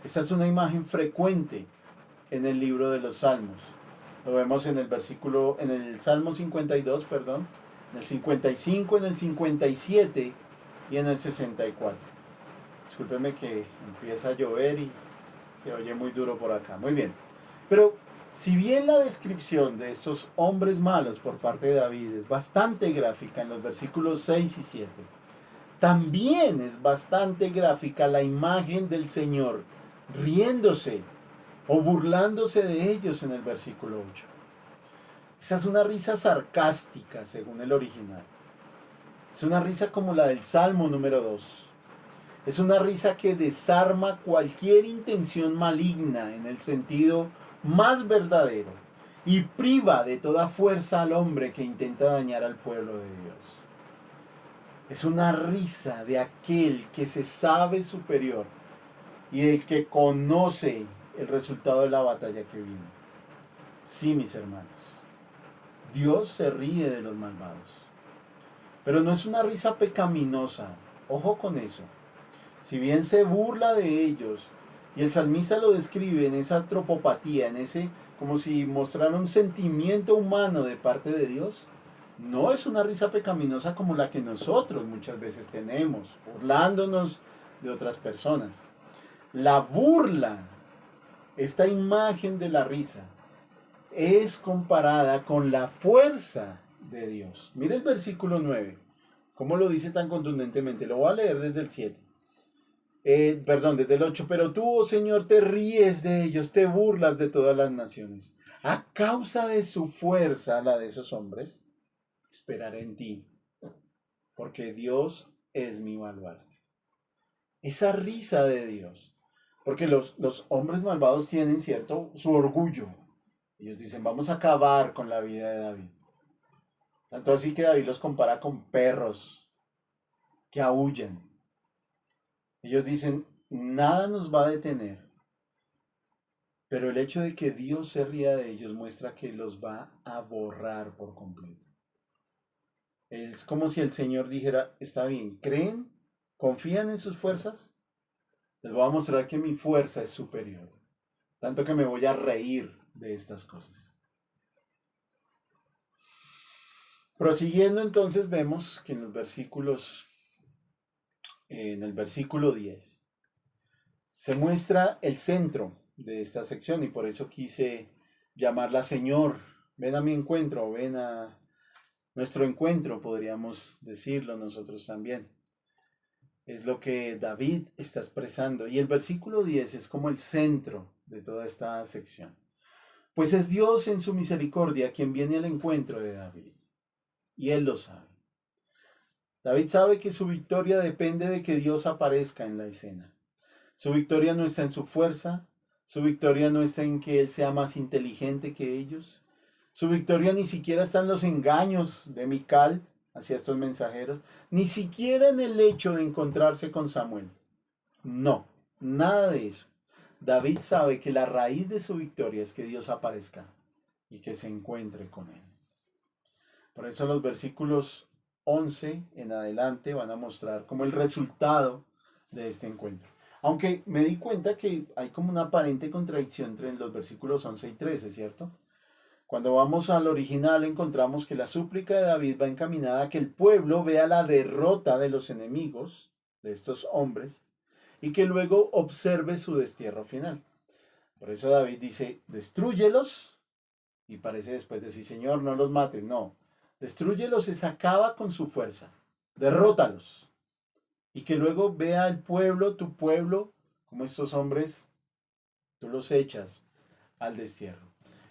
Esta es una imagen frecuente en el libro de los Salmos. Lo vemos en el Salmo 52, perdón, en el 55, en el 57 y en el 64. Discúlpeme que empieza a llover y se oye muy duro por acá. Muy bien. Pero si bien la descripción de estos hombres malos por parte de David es bastante gráfica en los versículos 6 y 7, también es bastante gráfica la imagen del Señor riéndose o burlándose de ellos en el versículo 8. Esa es una risa sarcástica según el original. Es una risa como la del Salmo número 2. Es una risa que desarma cualquier intención maligna en el sentido más verdadero y priva de toda fuerza al hombre que intenta dañar al pueblo de Dios. Es una risa de aquel que se sabe superior y el que conoce el resultado de la batalla que viene. Sí, mis hermanos, Dios se ríe de los malvados, pero no es una risa pecaminosa. Ojo con eso. Si bien se burla de ellos, y el salmista lo describe en esa tropopatía, en ese como si mostrara un sentimiento humano de parte de Dios, no es una risa pecaminosa como la que nosotros muchas veces tenemos, burlándonos de otras personas. La burla, esta imagen de la risa, es comparada con la fuerza de Dios. Mire el versículo 9, cómo lo dice tan contundentemente. Lo voy a leer desde el 7. Perdón, desde el 8. Pero tú, oh Señor, te ríes de ellos, te burlas de todas las naciones. A causa de su fuerza, la de esos hombres, esperaré en ti, porque Dios es mi baluarte. Esa risa de Dios, porque los hombres malvados tienen, ¿cierto?, su orgullo. Ellos dicen, vamos a acabar con la vida de David. Tanto así que David los compara con perros que aúllan. Ellos dicen, nada nos va a detener. Pero el hecho de que Dios se ría de ellos muestra que los va a borrar por completo. Es como si el Señor dijera, está bien, ¿creen? ¿Confían en sus fuerzas? Les voy a mostrar que mi fuerza es superior. Tanto que me voy a reír de estas cosas. Prosiguiendo entonces vemos que en el versículo 10, se muestra el centro de esta sección y por eso quise llamarla Señor. Ven a mi encuentro, ven a nuestro encuentro, podríamos decirlo nosotros también. Es lo que David está expresando. Y el versículo 10 es como el centro de toda esta sección. Pues es Dios en su misericordia quien viene al encuentro de David. Y él lo sabe. David sabe que su victoria depende de que Dios aparezca en la escena. Su victoria no está en su fuerza. Su victoria no está en que él sea más inteligente que ellos. Su victoria ni siquiera está en los engaños de Mical hacia estos mensajeros, ni siquiera en el hecho de encontrarse con Samuel. No, nada de eso. David sabe que la raíz de su victoria es que Dios aparezca y que se encuentre con él. Por eso los versículos 11 en adelante van a mostrar como el resultado de este encuentro. Aunque me di cuenta que hay como una aparente contradicción entre los versículos 11 y 13, ¿cierto? Cuando vamos al original encontramos que la súplica de David va encaminada a que el pueblo vea la derrota de los enemigos, de estos hombres, y que luego observe su destierro final. Por eso David dice, destrúyelos, y parece después decir, Señor, no los mates. No, destrúyelos es acaba con su fuerza, derrótalos, y que luego vea el pueblo, tu pueblo, como estos hombres, tú los echas al destierro.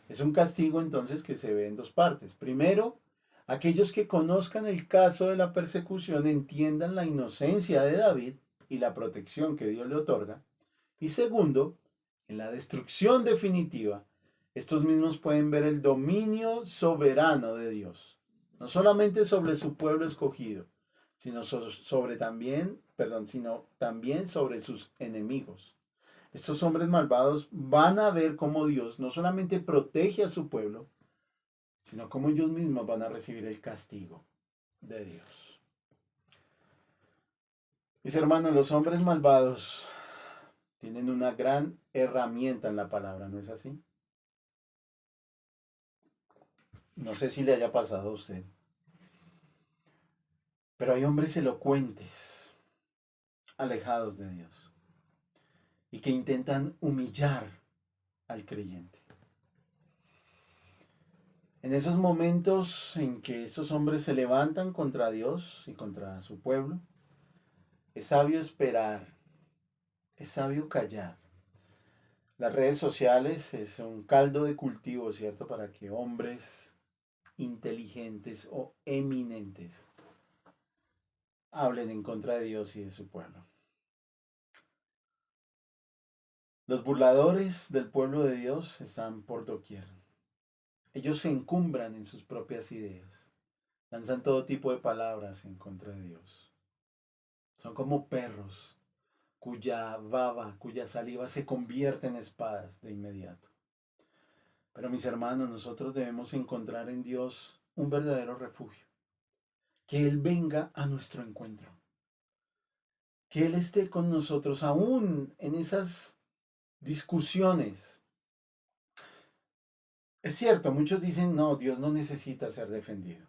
Es un castigo entonces que se ve en dos partes. Primero, aquellos que conozcan el caso de la persecución entiendan la inocencia de David y la protección que Dios le otorga. Y segundo, en la destrucción definitiva, estos mismos pueden ver el dominio soberano de Dios, no solamente sobre su pueblo escogido, sino también sobre sus enemigos. Estos hombres malvados van a ver cómo Dios no solamente protege a su pueblo, sino cómo ellos mismos van a recibir el castigo de Dios. Mis hermanos, los hombres malvados tienen una gran herramienta en la palabra, ¿no es así? No sé si le haya pasado a usted, pero hay hombres elocuentes, alejados de Dios, y que intentan humillar al creyente. En esos momentos en que estos hombres se levantan contra Dios y contra su pueblo, es sabio esperar, es sabio callar. Las redes sociales es un caldo de cultivo, ¿cierto? Para que hombres inteligentes o eminentes hablen en contra de Dios y de su pueblo. Los burladores del pueblo de Dios están por doquier. Ellos se encumbran en sus propias ideas, lanzan todo tipo de palabras en contra de Dios. Son como perros cuya baba, cuya saliva se convierte en espadas de inmediato. Pero mis hermanos, nosotros debemos encontrar en Dios un verdadero refugio. Que Él venga a nuestro encuentro. Que Él esté con nosotros aún en esas discusiones. Es cierto, muchos dicen, no, Dios no necesita ser defendido.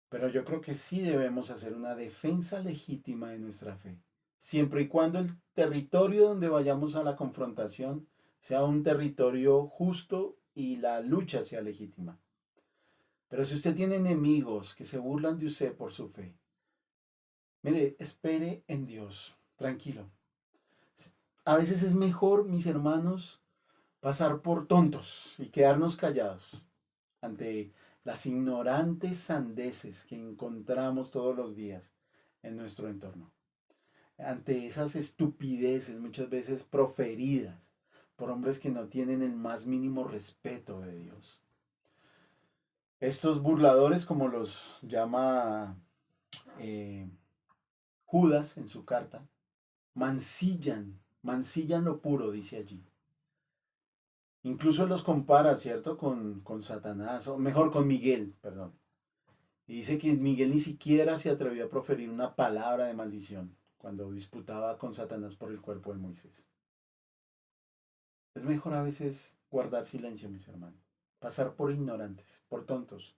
Pero yo creo que sí debemos hacer una defensa legítima de nuestra fe, siempre y cuando el territorio donde vayamos a la confrontación sea un territorio justo y la lucha sea legítima. Pero si usted tiene enemigos que se burlan de usted por su fe, mire, espere en Dios, tranquilo. A veces es mejor, mis hermanos, pasar por tontos y quedarnos callados ante las ignorantes sandeces que encontramos todos los días en nuestro entorno. Ante esas estupideces muchas veces proferidas por hombres que no tienen el más mínimo respeto de Dios. Estos burladores, como los llama Judas en su carta, mancillan lo puro, dice allí. Incluso los compara, ¿cierto?, con Satanás, o mejor, con Miguel, perdón. Y dice que Miguel ni siquiera se atrevió a proferir una palabra de maldición cuando disputaba con Satanás por el cuerpo de Moisés. Es mejor a veces guardar silencio, mis hermanos. Pasar por ignorantes, por tontos.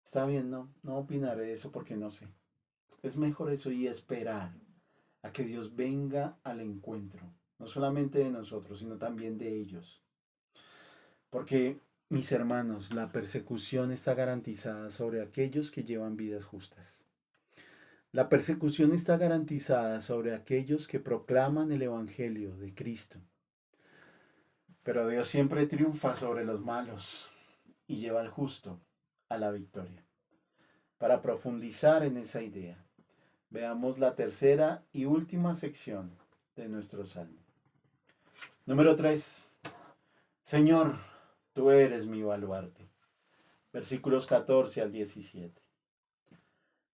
Está bien, no opinaré de eso porque no sé. Es mejor eso y esperar a que Dios venga al encuentro, no solamente de nosotros, sino también de ellos. Porque, mis hermanos, la persecución está garantizada sobre aquellos que llevan vidas justas. La persecución está garantizada sobre aquellos que proclaman el Evangelio de Cristo. Pero Dios siempre triunfa sobre los malos y lleva al justo a la victoria. Para profundizar en esa idea, veamos la tercera y última sección de nuestro salmo. Número 3. Señor, tú eres mi baluarte. Versículos 14 al 17.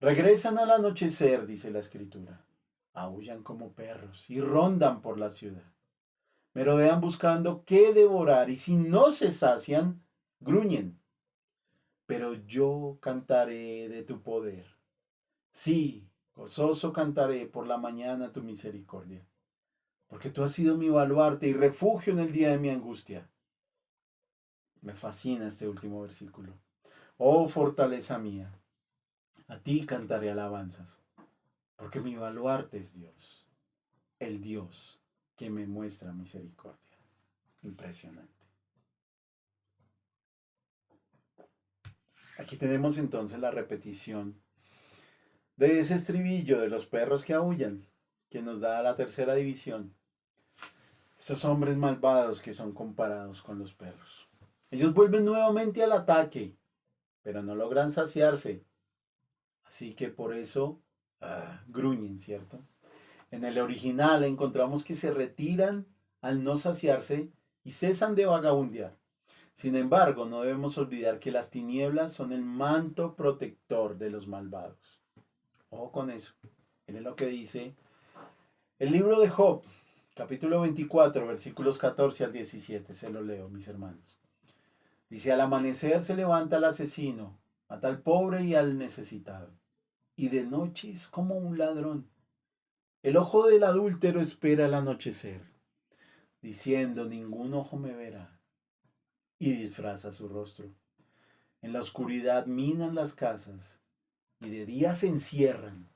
Regresan al anochecer, dice la escritura. Aúllan como perros y rondan por la ciudad. Merodean buscando qué devorar y si no se sacian, gruñen. Pero yo cantaré de tu poder. Sí, gozoso cantaré por la mañana tu misericordia. Porque tú has sido mi baluarte y refugio en el día de mi angustia. Me fascina este último versículo. Oh fortaleza mía, a ti cantaré alabanzas, porque mi baluarte es Dios, el Dios que me muestra misericordia. Impresionante. Aquí tenemos entonces la repetición de ese estribillo de los perros que aúllan, que nos da la tercera división. Estos hombres malvados que son comparados con los perros. Ellos vuelven nuevamente al ataque, pero no logran saciarse. Así que por eso gruñen, ¿cierto? En el original encontramos que se retiran al no saciarse y cesan de vagabundear. Sin embargo, no debemos olvidar que las tinieblas son el manto protector de los malvados. Ojo con eso. Miren lo que dice el libro de Job, capítulo 24, versículos 14 al 17. Se lo leo, mis hermanos. Dice, al amanecer se levanta el asesino, mata al pobre y al necesitado. Y de noche es como un ladrón. El ojo del adúltero espera el anochecer, diciendo, ningún ojo me verá. Y disfraza su rostro. En la oscuridad minan las casas y de día se encierran.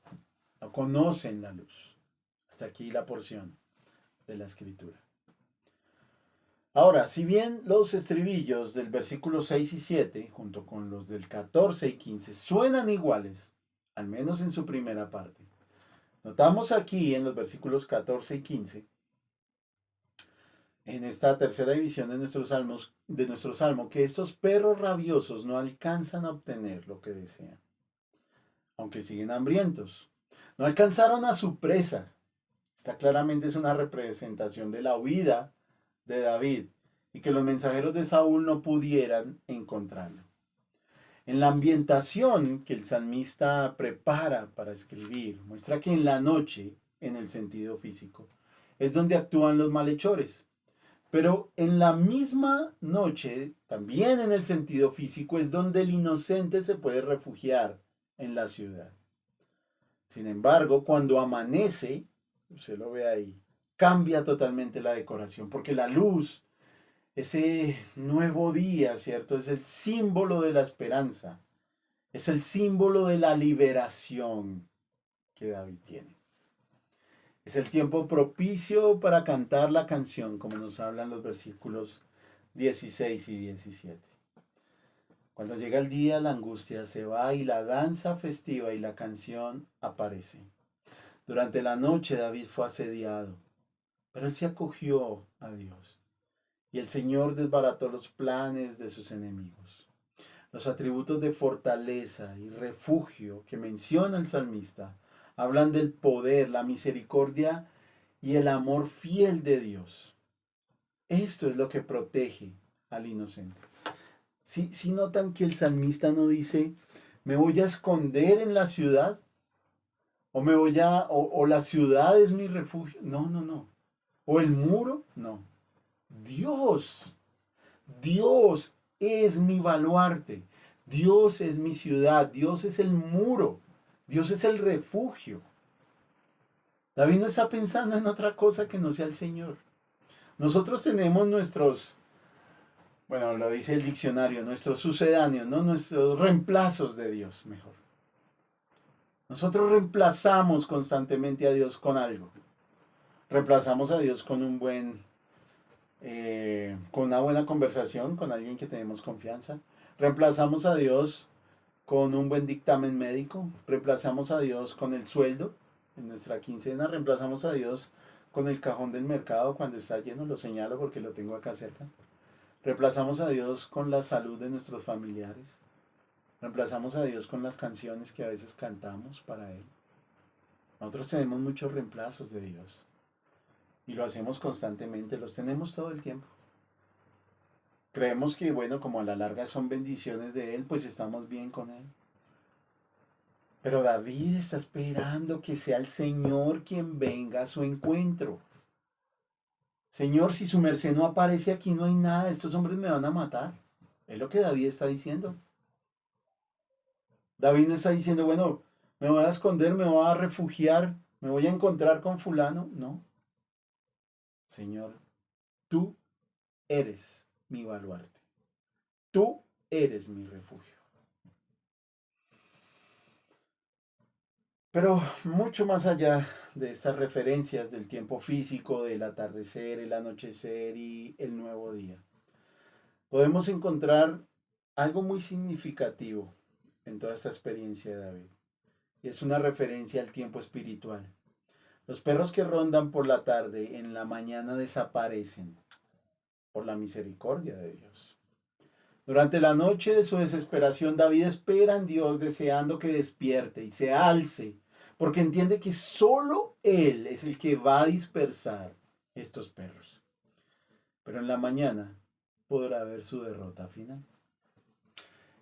No conocen la luz. Hasta aquí la porción de la escritura. Ahora, si bien los estribillos del versículo 6 y 7, junto con los del 14 y 15, suenan iguales, al menos en su primera parte, notamos aquí en los versículos 14 y 15, en esta tercera división de nuestro salmo, que estos perros rabiosos no alcanzan a obtener lo que desean, aunque siguen hambrientos. No alcanzaron a su presa. Esta claramente es una representación de la huida de David y que los mensajeros de Saúl no pudieran encontrarlo. En la ambientación que el salmista prepara para escribir, muestra que en la noche, en el sentido físico, es donde actúan los malhechores. Pero en la misma noche, también en el sentido físico, es donde el inocente se puede refugiar en la ciudad. Sin embargo, cuando amanece, usted lo ve ahí, cambia totalmente la decoración, porque la luz, ese nuevo día, ¿cierto? Es el símbolo de la esperanza, es el símbolo de la liberación que David tiene. Es el tiempo propicio para cantar la canción, como nos hablan los versículos 16 y 17. Cuando llega el día, la angustia se va y la danza festiva y la canción aparece. Durante la noche David fue asediado, pero él se acogió a Dios. Y el Señor desbarató los planes de sus enemigos. Los atributos de fortaleza y refugio que menciona el salmista hablan del poder, la misericordia y el amor fiel de Dios. Esto es lo que protege al inocente. Si notan que el salmista no dice, me voy a esconder en la ciudad, o la ciudad es mi refugio. No, no, no. O el muro, no. Dios es mi baluarte. Dios es mi ciudad. Dios es el muro. Dios es el refugio. David no está pensando en otra cosa que no sea el Señor. Nosotros tenemos nuestros, bueno, lo dice el diccionario, nuestros sucedáneos, ¿no? Nuestros reemplazos de Dios, mejor. Nosotros reemplazamos constantemente a Dios con algo. Reemplazamos a Dios con con una buena conversación, con alguien que tenemos confianza. Reemplazamos a Dios con un buen dictamen médico. Reemplazamos a Dios con el sueldo en nuestra quincena. Reemplazamos a Dios con el cajón del mercado cuando está lleno. Lo señalo porque lo tengo acá cerca. Reemplazamos a Dios con la salud de nuestros familiares. Reemplazamos a Dios con las canciones que a veces cantamos para Él. Nosotros tenemos muchos reemplazos de Dios. Y lo hacemos constantemente, los tenemos todo el tiempo. Creemos que, bueno, como a la larga son bendiciones de Él, pues estamos bien con Él. Pero David está esperando que sea el Señor quien venga a su encuentro. Señor, si su merced no aparece aquí, no hay nada, estos hombres me van a matar. Es lo que David está diciendo. David no está diciendo, bueno, me voy a esconder, me voy a refugiar, me voy a encontrar con fulano. No. Señor, tú eres mi baluarte. Tú eres mi refugio. Pero mucho más allá de estas referencias del tiempo físico, del atardecer, el anochecer y el nuevo día, podemos encontrar algo muy significativo en toda esta experiencia de David. Y es una referencia al tiempo espiritual. Los perros que rondan por la tarde en la mañana desaparecen por la misericordia de Dios. Durante la noche de su desesperación, David espera en Dios deseando que despierte y se alce, porque entiende que solo Él es el que va a dispersar estos perros. Pero en la mañana podrá ver su derrota final.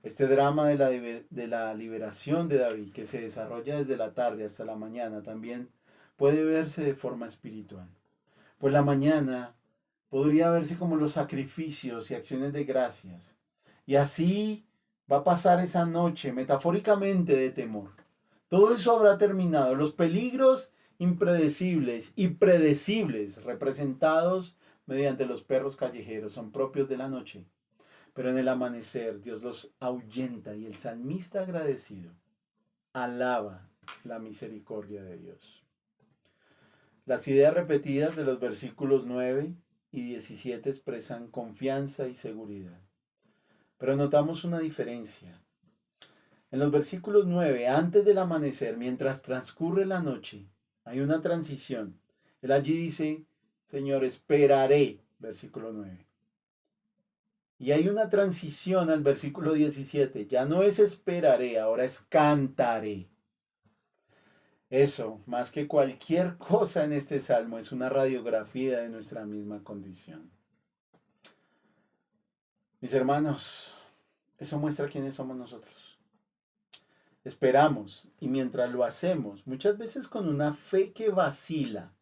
Este drama de la liberación de David, que se desarrolla desde la tarde hasta la mañana, también puede verse de forma espiritual. Pues la mañana podría verse como los sacrificios y acciones de gracias. Y así va a pasar esa noche, metafóricamente, de temor. Todo eso habrá terminado. Los peligros impredecibles y predecibles representados mediante los perros callejeros son propios de la noche. Pero en el amanecer Dios los ahuyenta y el salmista agradecido alaba la misericordia de Dios. Las ideas repetidas de los versículos 9 y 17 expresan confianza y seguridad. Pero notamos una diferencia. En los versículos 9, antes del amanecer, mientras transcurre la noche, hay una transición. Él allí dice, Señor, esperaré, versículo 9. Y hay una transición al versículo 17. Ya no es esperaré, ahora es cantaré. Eso, más que cualquier cosa en este salmo, es una radiografía de nuestra misma condición. Mis hermanos, eso muestra quiénes somos nosotros. Esperamos y mientras lo hacemos, muchas veces con una fe que vacila,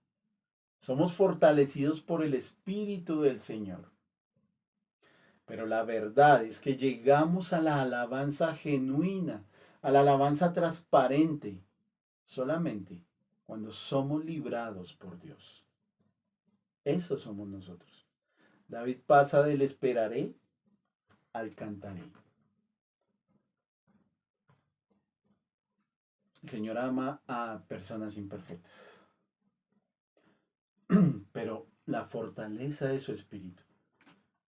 somos fortalecidos por el Espíritu del Señor. Pero la verdad es que llegamos a la alabanza genuina, a la alabanza transparente, solamente cuando somos librados por Dios. Eso somos nosotros. David pasa del esperaré al cantaré. El Señor ama a personas imperfectas, pero la fortaleza de su espíritu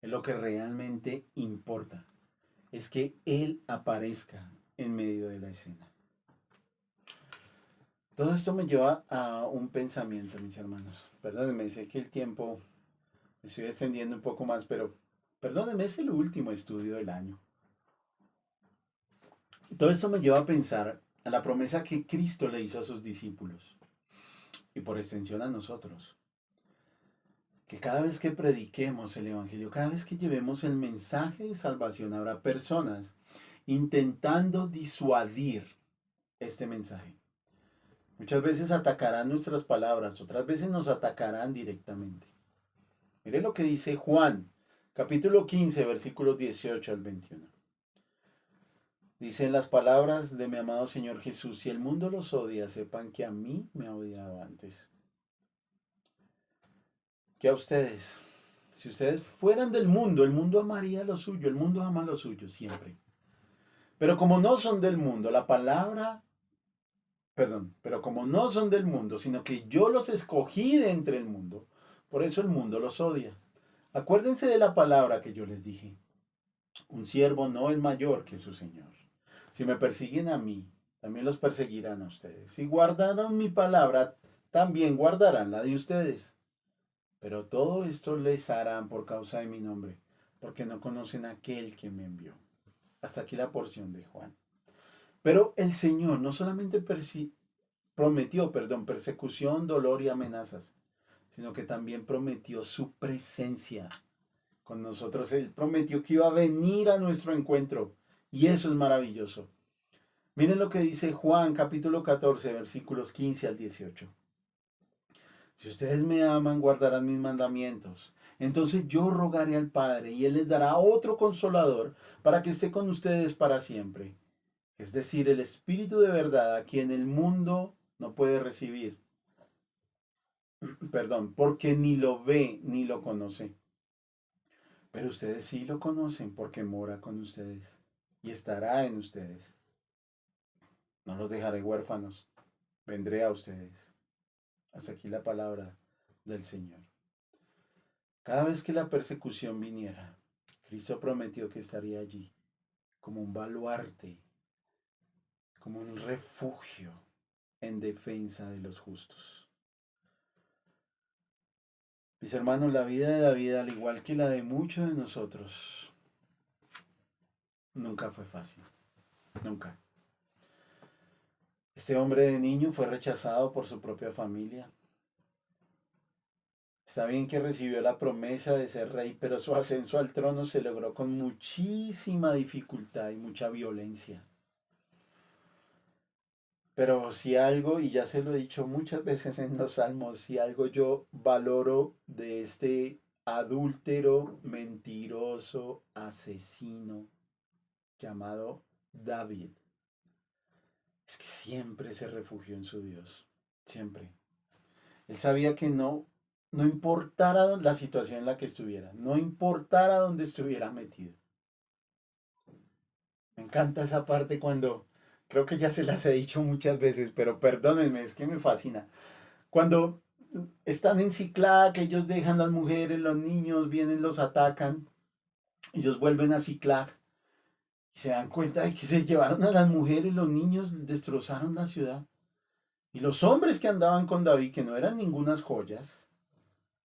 es lo que realmente importa. Es que Él aparezca en medio de la escena. Todo esto me lleva a un pensamiento, mis hermanos. Perdónenme, sé que el tiempo me estoy extendiendo un poco más, pero perdónenme, es el último estudio del año. Todo esto me lleva a pensar a la promesa que Cristo le hizo a sus discípulos y por extensión a nosotros. Que cada vez que prediquemos el Evangelio, cada vez que llevemos el mensaje de salvación, habrá personas intentando disuadir este mensaje. Muchas veces atacarán nuestras palabras, otras veces nos atacarán directamente. Mire lo que dice Juan, capítulo 15, versículos 18 al 21. Dicen las palabras de mi amado Señor Jesús: si el mundo los odia, sepan que a mí me ha odiado antes. Que a ustedes, si ustedes fueran del mundo, el mundo amaría lo suyo, el mundo ama lo suyo siempre. Pero como no son del mundo, pero como no son del mundo, sino que yo los escogí de entre el mundo, por eso el mundo los odia. Acuérdense de la palabra que yo les dije: un siervo no es mayor que su Señor. Si me persiguen a mí, también los perseguirán a ustedes. Si guardaron mi palabra, también guardarán la de ustedes. Pero todo esto les harán por causa de mi nombre, porque no conocen a aquel que me envió. Hasta aquí la porción de Juan. Pero el Señor no solamente prometió persecución, dolor y amenazas, sino que también prometió su presencia con nosotros. Él prometió que iba a venir a nuestro encuentro, y eso es maravilloso. Miren lo que dice Juan capítulo 14, versículos 15 al 18. Si ustedes me aman, guardarán mis mandamientos. Entonces yo rogaré al Padre y Él les dará otro consolador para que esté con ustedes para siempre. Es decir, el Espíritu de verdad, a quien el mundo no puede recibir. Porque ni lo ve ni lo conoce. Pero ustedes sí lo conocen porque mora con ustedes y estará en ustedes. No los dejaré huérfanos, vendré a ustedes. Hasta aquí la palabra del Señor. Cada vez que la persecución viniera, Cristo prometió que estaría allí como un baluarte, como un refugio en defensa de los justos. Mis hermanos, la vida de David, al igual que la de muchos de nosotros, nunca fue fácil. Nunca. Este hombre de niño fue rechazado por su propia familia. Está bien que recibió la promesa de ser rey, pero su ascenso al trono se logró con muchísima dificultad y mucha violencia. Pero si algo, y ya se lo he dicho muchas veces en los salmos, si algo yo valoro de este adúltero, mentiroso, asesino llamado David, es que siempre se refugió en su Dios. Siempre. Él sabía que no importara la situación en la que estuviera, no importara dónde estuviera metido. Me encanta esa parte cuando, creo que ya se las he dicho muchas veces, pero perdónenme, es que me fascina. Cuando están en Ciclac, ellos dejan las mujeres, los niños vienen, los atacan, ellos vuelven a Ciclac y se dan cuenta de que se llevaron a las mujeres, los niños destrozaron la ciudad. Y los hombres que andaban con David, que no eran ningunas joyas,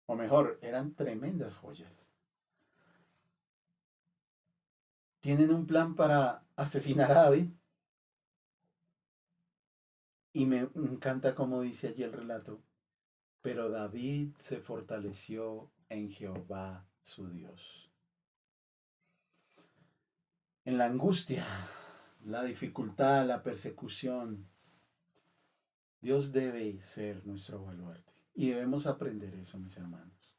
o mejor, eran tremendas joyas, tienen un plan para asesinar a David. Y me encanta como dice allí el relato: pero David se fortaleció en Jehová su Dios. en la angustia, la dificultad, la persecución, Dios debe ser nuestro baluarte. Y debemos aprender eso, mis hermanos.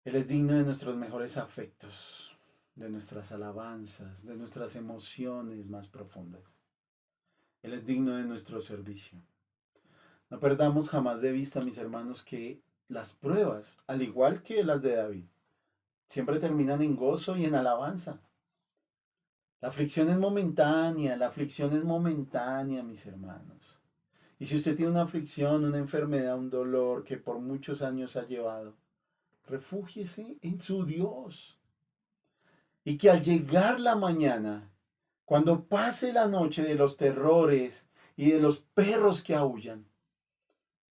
Él es digno de nuestros mejores afectos, de nuestras alabanzas, de nuestras emociones más profundas. Él es digno de nuestro servicio. No perdamos jamás de vista, mis hermanos, que las pruebas, al igual que las de David, siempre terminan en gozo y en alabanza. La aflicción es momentánea, mis hermanos. Y si usted tiene una aflicción, una enfermedad, un dolor que por muchos años ha llevado, refúgiese en su Dios. Y que al llegar la mañana, cuando pase la noche de los terrores y de los perros que aúllan,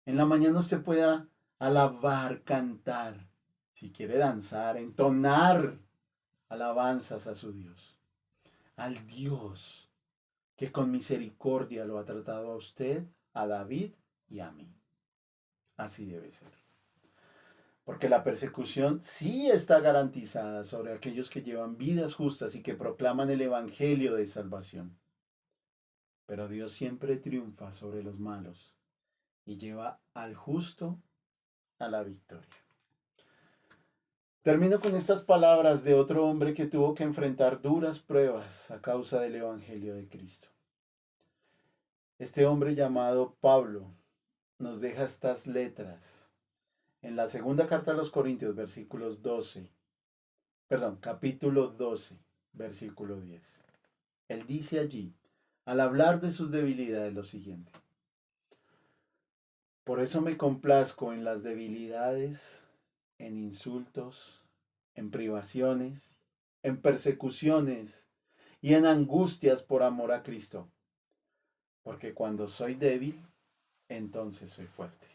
en la mañana usted pueda alabar, cantar, si quiere danzar, entonar alabanzas a su Dios. Al Dios que con misericordia lo ha tratado a usted, a David y a mí. Así debe ser. Porque la persecución sí está garantizada sobre aquellos que llevan vidas justas y que proclaman el Evangelio de salvación. Pero Dios siempre triunfa sobre los malos y lleva al justo a la victoria. Termino con estas palabras de otro hombre que tuvo que enfrentar duras pruebas a causa del Evangelio de Cristo. Este hombre llamado Pablo nos deja estas letras en la segunda carta a los Corintios, capítulo 12, versículo 10. Él dice allí, al hablar de sus debilidades, lo siguiente: por eso me complazco en las debilidades, en insultos, en privaciones, en persecuciones y en angustias por amor a Cristo. Porque cuando soy débil, entonces soy fuerte.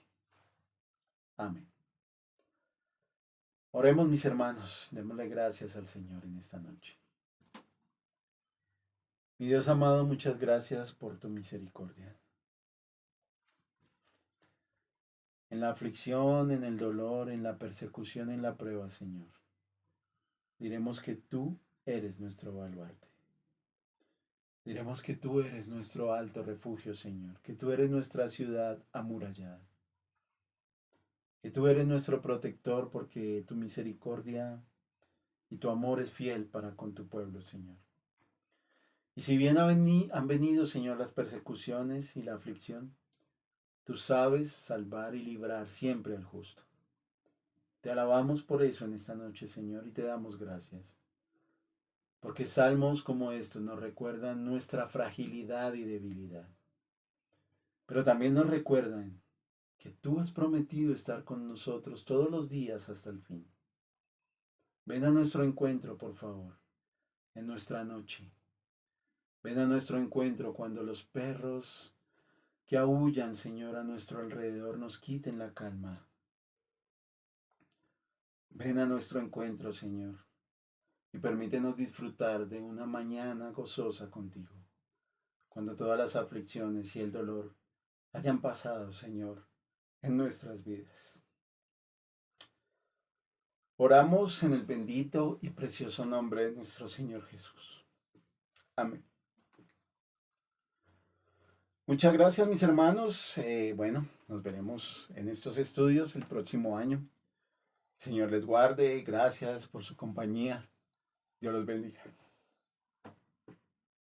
Amén. Oremos, mis hermanos, démosle gracias al Señor en esta noche. Mi Dios amado, muchas gracias por tu misericordia. En la aflicción, en el dolor, en la persecución, en la prueba, Señor, diremos que tú eres nuestro baluarte. Diremos que tú eres nuestro alto refugio, Señor, que tú eres nuestra ciudad amurallada, que tú eres nuestro protector porque tu misericordia y tu amor es fiel para con tu pueblo, Señor. Y si bien han venido, Señor, las persecuciones y la aflicción, tú sabes salvar y librar siempre al justo. Te alabamos por eso en esta noche, Señor, y te damos gracias. Porque salmos como estos nos recuerdan nuestra fragilidad y debilidad. Pero también nos recuerdan que tú has prometido estar con nosotros todos los días hasta el fin. Ven a nuestro encuentro, por favor, en nuestra noche. Ven a nuestro encuentro cuando los perros que aúllan, Señor, a nuestro alrededor nos quiten la calma. Ven a nuestro encuentro, Señor, y permítenos disfrutar de una mañana gozosa contigo, cuando todas las aflicciones y el dolor hayan pasado, Señor, en nuestras vidas. Oramos en el bendito y precioso nombre de nuestro Señor Jesús. Amén. Muchas gracias, mis hermanos. Nos veremos en estos estudios el próximo año. Señor les guarde. Gracias por su compañía. Dios los bendiga.